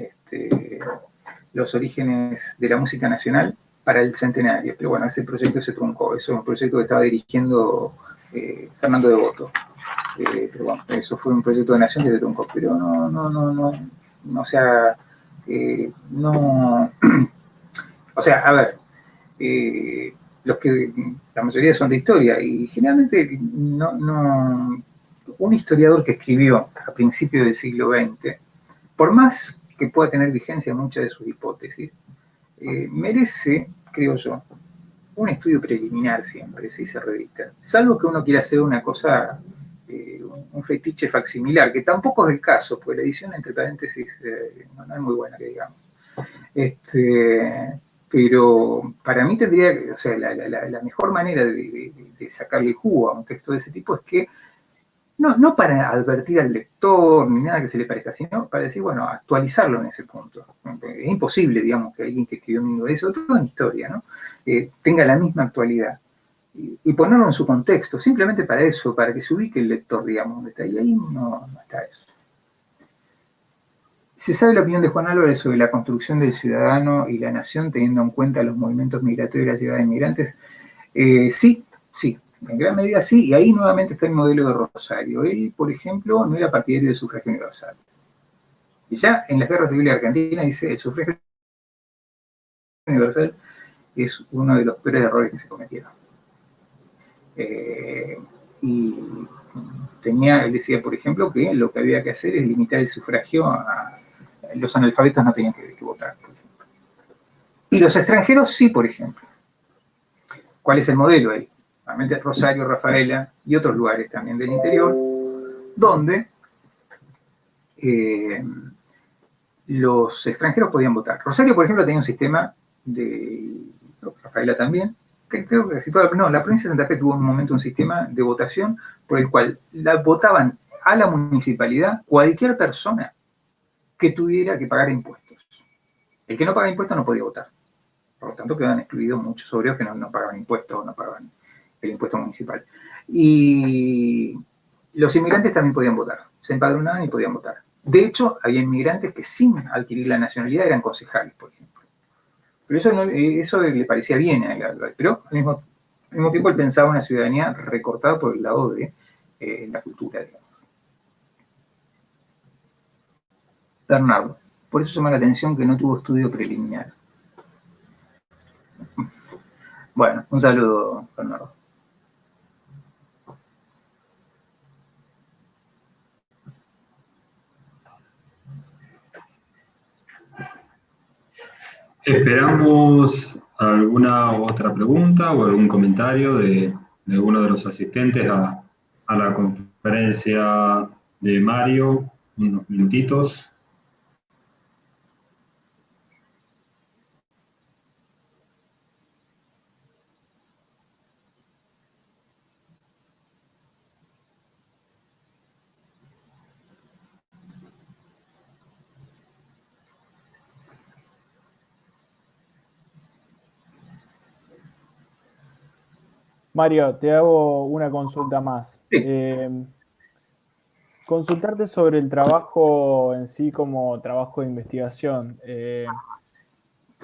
B: los orígenes de la música nacional para el centenario. Pero bueno, ese proyecto se truncó. Eso es un proyecto que estaba dirigiendo Fernando Devoto. Pero bueno, eso fue un proyecto de nación que se truncó. Pero o sea, o sea, a ver, la mayoría son de historia, y generalmente un historiador que escribió a principios del siglo XX, por más que pueda tener vigencia en muchas de sus hipótesis, merece, creo yo, un estudio preliminar siempre, si se reedita. Salvo que uno quiera hacer una cosa, un fetiche facsimilar, que tampoco es el caso, porque la edición, entre paréntesis, no es muy buena, que digamos. Pero para mí tendría, o sea, la mejor manera de sacarle jugo a un texto de ese tipo es que, no para advertir al lector ni nada que se le parezca, sino para decir, bueno, actualizarlo en ese punto. Es imposible, digamos, que alguien que escribió un libro de eso, todo en historia, ¿no? Tenga la misma actualidad. Y ponerlo en su contexto, simplemente para eso, para que se ubique el lector, digamos, donde está. Y ahí no está eso. ¿Se sabe la opinión de Juan Álvarez sobre la construcción del ciudadano y la nación teniendo en cuenta los movimientos migratorios y la llegada de inmigrantes? Sí, en gran medida sí, y ahí nuevamente está el modelo de Rosario. Él, por ejemplo, no era partidario del sufragio universal. Y ya en las guerras civiles argentinas dice, el sufragio universal es uno de los peores errores que se cometieron. Y él decía, por ejemplo, que lo que había que hacer es limitar el sufragio a los analfabetos, no tenían que votar, por ejemplo. Y los extranjeros sí, por ejemplo. ¿Cuál es el modelo ahí? Realmente Rosario, Rafaela y otros lugares también del interior, donde los extranjeros podían votar. Rosario, por ejemplo, tenía un sistema Rafaela también, que creo que la provincia de Santa Fe tuvo en un momento un sistema de votación por el cual votaban a la municipalidad cualquier persona que tuviera que pagar impuestos. El que no pagaba impuestos no podía votar. Por lo tanto, quedaban excluidos muchos obreros que no pagaban impuestos, no pagaban el impuesto municipal. Y los inmigrantes también podían votar. Se empadronaban y podían votar. De hecho, había inmigrantes que sin adquirir la nacionalidad eran concejales, por ejemplo. Pero eso le parecía bien a Álvarez. Pero al mismo tiempo él pensaba una ciudadanía recortada por el lado de la cultura, digamos. Bernardo. Por eso llama la atención que no tuvo estudio preliminar. Bueno, un saludo, Bernardo.
A: Esperamos alguna otra pregunta o algún comentario de alguno de los asistentes a la conferencia de Mario, unos minutitos.
C: Mario, te hago una consulta más.
B: Sí.
C: Consultarte sobre el trabajo en sí como trabajo de investigación.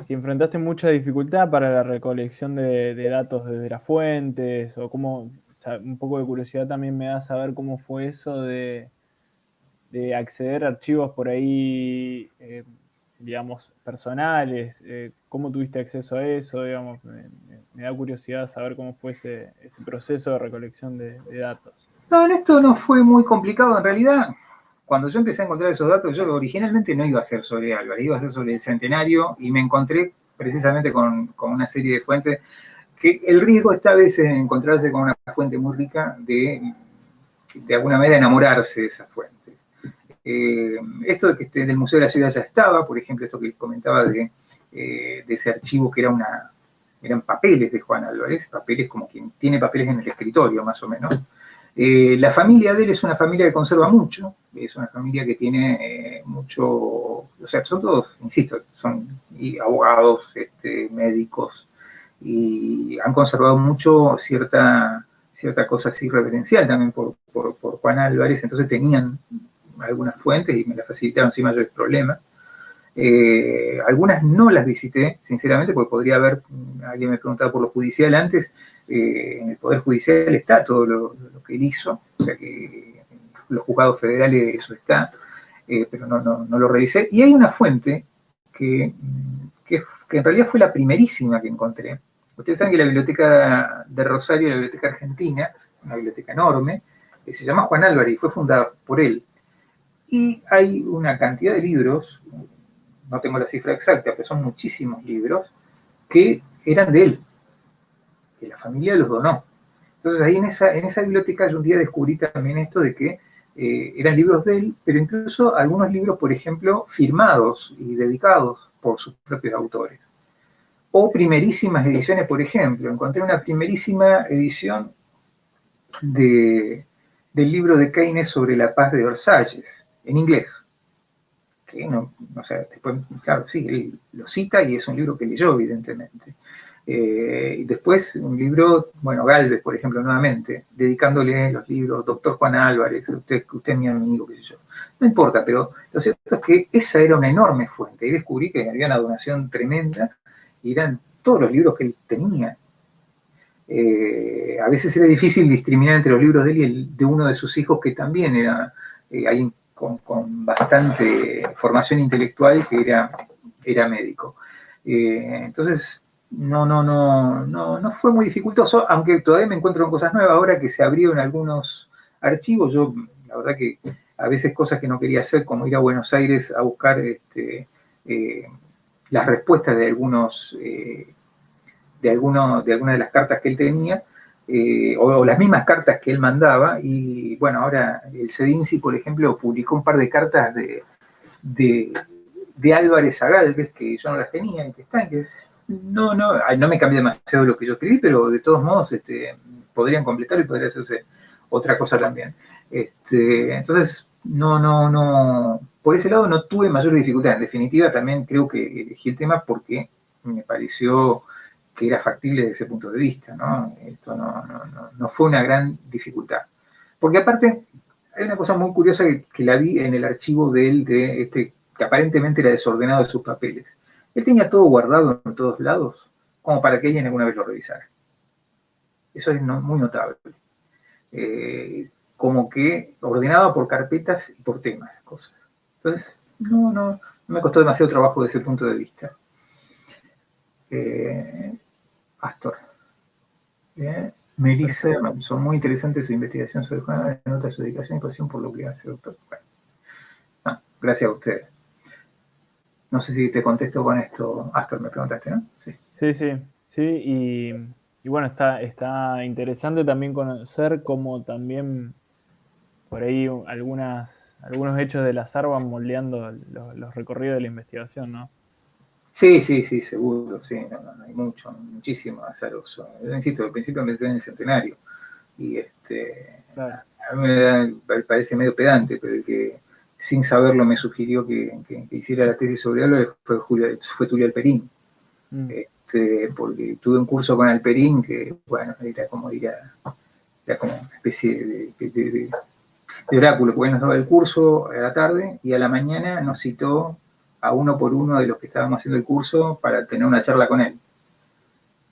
C: Si enfrentaste mucha dificultad para la recolección de datos desde las fuentes, o cómo, o sea, un poco de curiosidad también me da saber cómo fue eso de acceder a archivos por ahí, digamos, personales. ¿Cómo tuviste acceso a eso? Digamos, me da curiosidad saber cómo fue ese proceso de recolección de datos.
B: No, en esto no fue muy complicado. En realidad, cuando yo empecé a encontrar esos datos, yo originalmente no iba a ser sobre Álvarez, iba a ser sobre el Centenario, y me encontré precisamente con una serie de fuentes, que el riesgo está a veces en encontrarse con una fuente muy rica de alguna manera enamorarse de esa fuente. Esto de que del Museo de la Ciudad ya estaba, por ejemplo, esto que comentaba de ese archivo que eran papeles de Juan Álvarez, papeles como quien tiene papeles en el escritorio, más o menos. La familia de él es una familia que conserva mucho, es una familia que tiene mucho, o sea, son todos, insisto, son abogados, médicos, y han conservado mucho cierta cosa así reverencial también por Juan Álvarez, entonces tenían algunas fuentes y me las facilitaron sin mayores problemas. Algunas no las visité, sinceramente, porque podría haber, alguien me preguntaba por lo judicial antes, en el Poder Judicial está todo lo que él hizo, o sea que en los juzgados federales eso está, pero no lo revisé. Y hay una fuente que en realidad fue la primerísima que encontré. Ustedes saben que la biblioteca de Rosario, la biblioteca argentina, una biblioteca enorme, se llama Juan Álvarez y fue fundada por él. Y hay una cantidad de libros, no tengo la cifra exacta, pero son muchísimos libros, que eran de él, que la familia los donó. Entonces ahí en esa biblioteca yo un día descubrí también esto de que eran libros de él, pero incluso algunos libros, por ejemplo, firmados y dedicados por sus propios autores. O primerísimas ediciones, por ejemplo. Encontré una primerísima edición del libro de Keynes sobre la paz de Versalles, en inglés. Que no, o sea, después, claro, sí, él lo cita y es un libro que leyó, evidentemente. Y después un libro, bueno, Gálvez, por ejemplo, nuevamente, dedicándole los libros, doctor Juan Álvarez, usted es mi amigo, qué sé yo. No importa, pero lo cierto es que esa era una enorme fuente. Y descubrí que había una donación tremenda y eran todos los libros que él tenía. A veces era difícil discriminar entre los libros de él y el de uno de sus hijos, que también era alguien con bastante formación intelectual, que era médico. Entonces, no fue muy dificultoso, aunque todavía me encuentro con cosas nuevas. Ahora que se abrieron algunos archivos, yo, la verdad que a veces cosas que no quería hacer, como ir a Buenos Aires a buscar las respuestas de algunas de las cartas que él tenía, o las mismas cartas que él mandaba, y bueno, ahora el CEDINSI, por ejemplo, publicó un par de cartas de Álvarez a Gálvez, que yo no las tenía, y que están, que no me cambié demasiado lo que yo escribí, pero de todos modos podrían completar y podría hacerse otra cosa también. Entonces, por ese lado no tuve mayor dificultad. En definitiva, también creo que elegí el tema porque me pareció que era factible desde ese punto de vista, ¿no? Esto no fue una gran dificultad. Porque aparte, hay una cosa muy curiosa que la vi en el archivo de él, que aparentemente era desordenado de sus papeles. Él tenía todo guardado en todos lados, como para que alguien alguna vez lo revisara. Eso es muy notable. Como que ordenaba por carpetas y por temas, cosas. Entonces, no me costó demasiado trabajo desde ese punto de vista. Astor. Melissa, son muy interesantes su investigación sobre Juan Álvarez, nota su dedicación y pasión por lo que hace, doctor. Bueno, gracias a ustedes. No sé si te contesto con esto, Astor, me preguntaste, ¿no?
C: Sí, y bueno, está interesante también conocer cómo también por ahí algunos hechos del azar van moldeando los recorridos de la investigación, ¿no?
B: Sí, seguro, sí, no, hay muchísimo azaroso. Yo insisto, al principio pensé en el centenario, y
C: Claro.
B: a mí me parece medio pedante, pero el que sin saberlo me sugirió que hiciera la tesis sobre Álvarez fue Tulio Alperín. Porque tuve un curso con Alperín que, bueno, era como una especie de oráculo, porque él nos daba el curso a la tarde y a la mañana nos citó a uno por uno de los que estábamos haciendo el curso para tener una charla con él.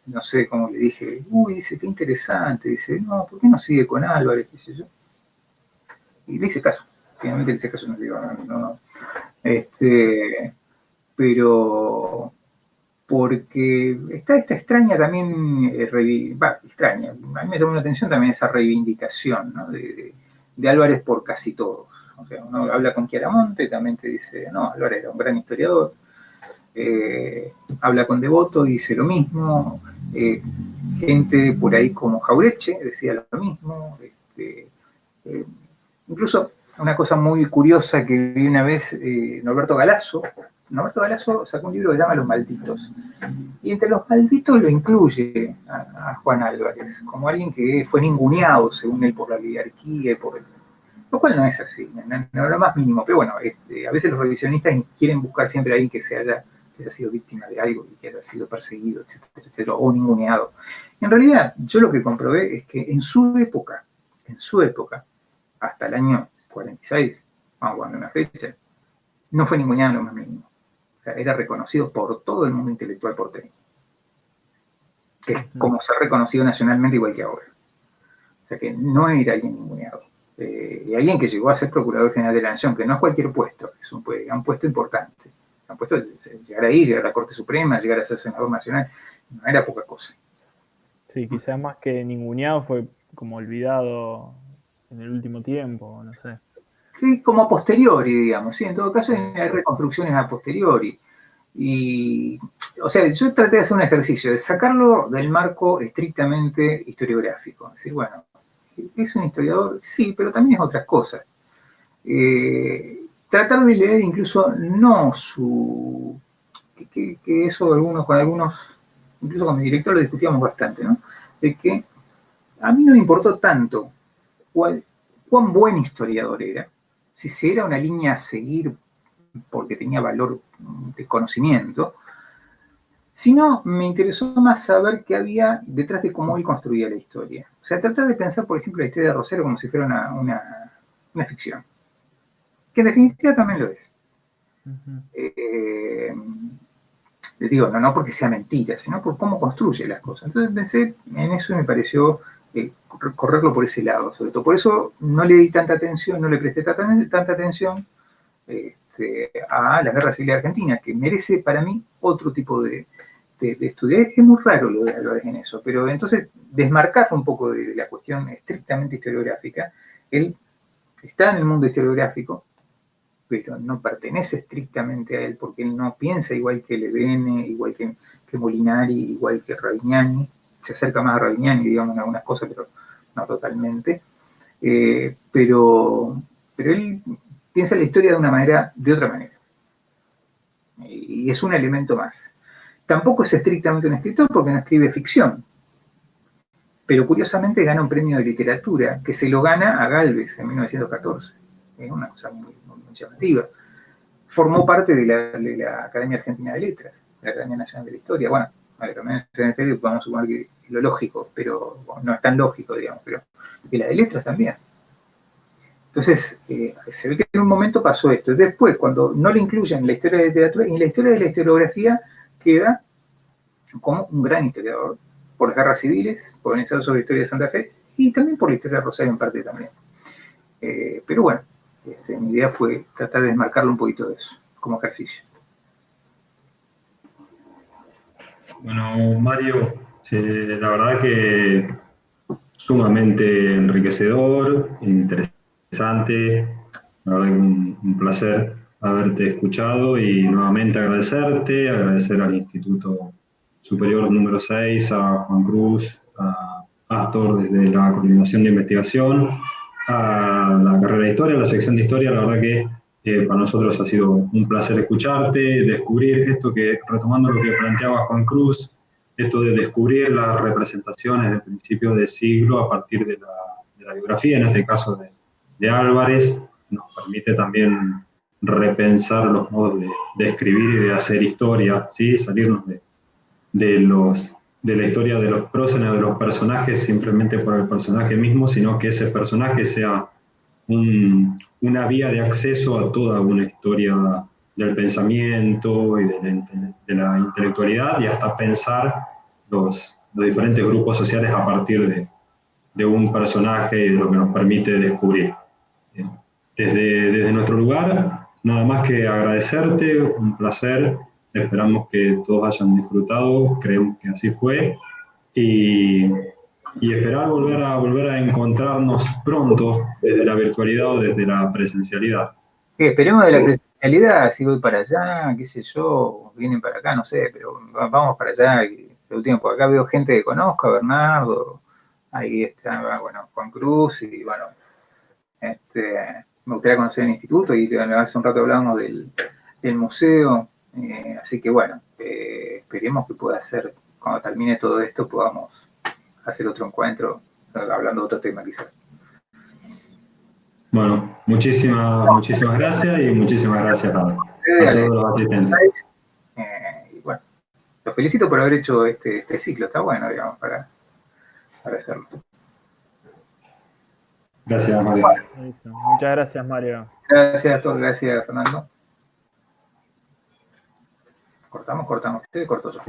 B: No sé cómo le dije, dice, qué interesante, dice, no, ¿por qué no sigue con Álvarez? Dice yo. Y le hice caso, finalmente le hice caso, no digo, no. Pero porque está esta extraña también, extraña, a mí me llamó la atención también esa reivindicación, ¿no? de Álvarez por casi todos. O sea, uno habla con Chiaramonte, también te dice, no, Álvarez era un gran historiador. Habla con Devoto, dice lo mismo. Gente por ahí como Jauretche decía lo mismo. Incluso una cosa muy curiosa que vi una vez, Norberto Galasso sacó un libro que se llama Los Malditos. Y entre los malditos lo incluye a Juan Álvarez, como alguien que fue ninguneado, según él, por la oligarquía, lo cual no es así, no lo más mínimo. Pero bueno, a veces los revisionistas quieren buscar siempre a alguien que haya sido víctima de algo, que haya sido perseguido, etcétera, o ninguneado. En realidad, yo lo que comprobé es que en su época, hasta el año 46, vamos a poner una fecha, no fue ninguneado en lo más mínimo. O sea, era reconocido por todo el mundo intelectual porteño. Que es como ser reconocido nacionalmente igual que ahora. O sea, que no era alguien ninguneado. Y alguien que llegó a ser Procurador General de la Nación, que no es cualquier puesto, es un puesto importante. Un puesto de llegar ahí, llegar a la Corte Suprema, llegar a ser senador nacional, no era poca cosa.
C: Sí, quizás más que ninguneado fue como olvidado en el último tiempo, no sé.
B: Sí, como a posteriori, digamos, ¿sí? En todo caso hay reconstrucciones a posteriori. Y, o sea, yo traté de hacer un ejercicio de sacarlo del marco estrictamente historiográfico. Es decir, bueno, ¿es un historiador? Sí, pero también es otras cosas. Tratar de leer incluso no su... que eso con algunos, incluso con mi director lo discutíamos bastante, ¿no? De que a mí no me importó tanto cuán buen historiador era, si era una línea a seguir porque tenía valor de conocimiento, sino me interesó más saber qué había detrás de cómo él construía la historia. O sea, tratar de pensar, por ejemplo, la historia de Rosero como si fuera una ficción, que en definitiva también lo es. Les digo, no porque sea mentira, sino por cómo construye las cosas. Entonces pensé en eso y me pareció correrlo por ese lado, sobre todo. Por eso no le di tanta atención, no le presté tanta atención a la Guerra Civil Argentina, que merece para mí otro tipo de estudio. Es muy raro lo de Álvarez en eso, pero entonces desmarcar un poco de la cuestión estrictamente historiográfica. Él está en el mundo historiográfico, pero no pertenece estrictamente a él, porque él no piensa igual que Levene, igual que Molinari, igual que Ravignani. Se acerca más a Ravignani, digamos, en algunas cosas, pero no totalmente. Pero él piensa la historia de otra manera. Y es un elemento más. Tampoco es estrictamente un escritor porque no escribe ficción. Pero curiosamente gana un premio de literatura que se lo gana a Gálvez en 1914. Es una cosa muy llamativa. Formó parte de la Academia Argentina de Letras, de la Academia Nacional de la Historia. Bueno, la Academia Nacional de la Historia podemos suponer que es lo lógico, pero bueno, no es tan lógico, digamos, pero y la de Letras también. Entonces, se ve que en un momento pasó esto. Después, cuando no lo incluyen en la historia de la literatura, en la historia de la historiografía queda como un gran historiador, por las guerras civiles, por el ensayo sobre la historia de Santa Fe, y también por la historia de Rosario en parte también. Pero bueno, mi idea fue tratar de desmarcarlo un poquito de eso, como ejercicio.
A: Bueno, Mario, la verdad que sumamente enriquecedor, interesante, la verdad que un placer haberte escuchado y nuevamente agradecer al Instituto Superior número 6, a Juan Cruz, a Astor desde la Coordinación de Investigación a la carrera de historia, a la sección de historia. La verdad que para nosotros ha sido un placer escucharte, descubrir esto que, retomando lo que planteaba Juan Cruz, esto de descubrir las representaciones del principio de siglo a partir de la biografía, en este caso de Álvarez, nos permite también repensar los modos de escribir y de hacer historia, ¿sí? Salirnos de la historia de los próceres, de los personajes, simplemente por el personaje mismo, sino que ese personaje sea una vía de acceso a toda una historia del pensamiento y de la intelectualidad, y hasta pensar los diferentes grupos sociales a partir de un personaje y de lo que nos permite descubrir. Desde nuestro lugar, nada más que agradecerte, un placer. Esperamos que todos hayan disfrutado, creemos que así fue, y esperar volver a encontrarnos pronto desde la virtualidad o desde la presencialidad.
B: Esperemos de la presencialidad, si voy para allá, qué sé yo, vienen para acá, no sé, pero vamos para allá. Y el tiempo acá veo gente que conozco, a Bernardo, ahí está, bueno, Juan Cruz, y bueno, me gustaría conocer el instituto, y hace un rato hablábamos del museo, así que bueno, esperemos que pueda ser, cuando termine todo esto, podamos hacer otro encuentro, hablando de otro tema quizás.
A: Bueno, muchísimas gracias, y muchísimas gracias a todos los asistentes.
B: Y bueno, los felicito por haber hecho este ciclo, está bueno, digamos, para hacerlo.
A: Gracias, Mario.
C: Muchas gracias, Mario.
B: Gracias a todos, gracias, Fernando. Cortamos, usted cortó yo.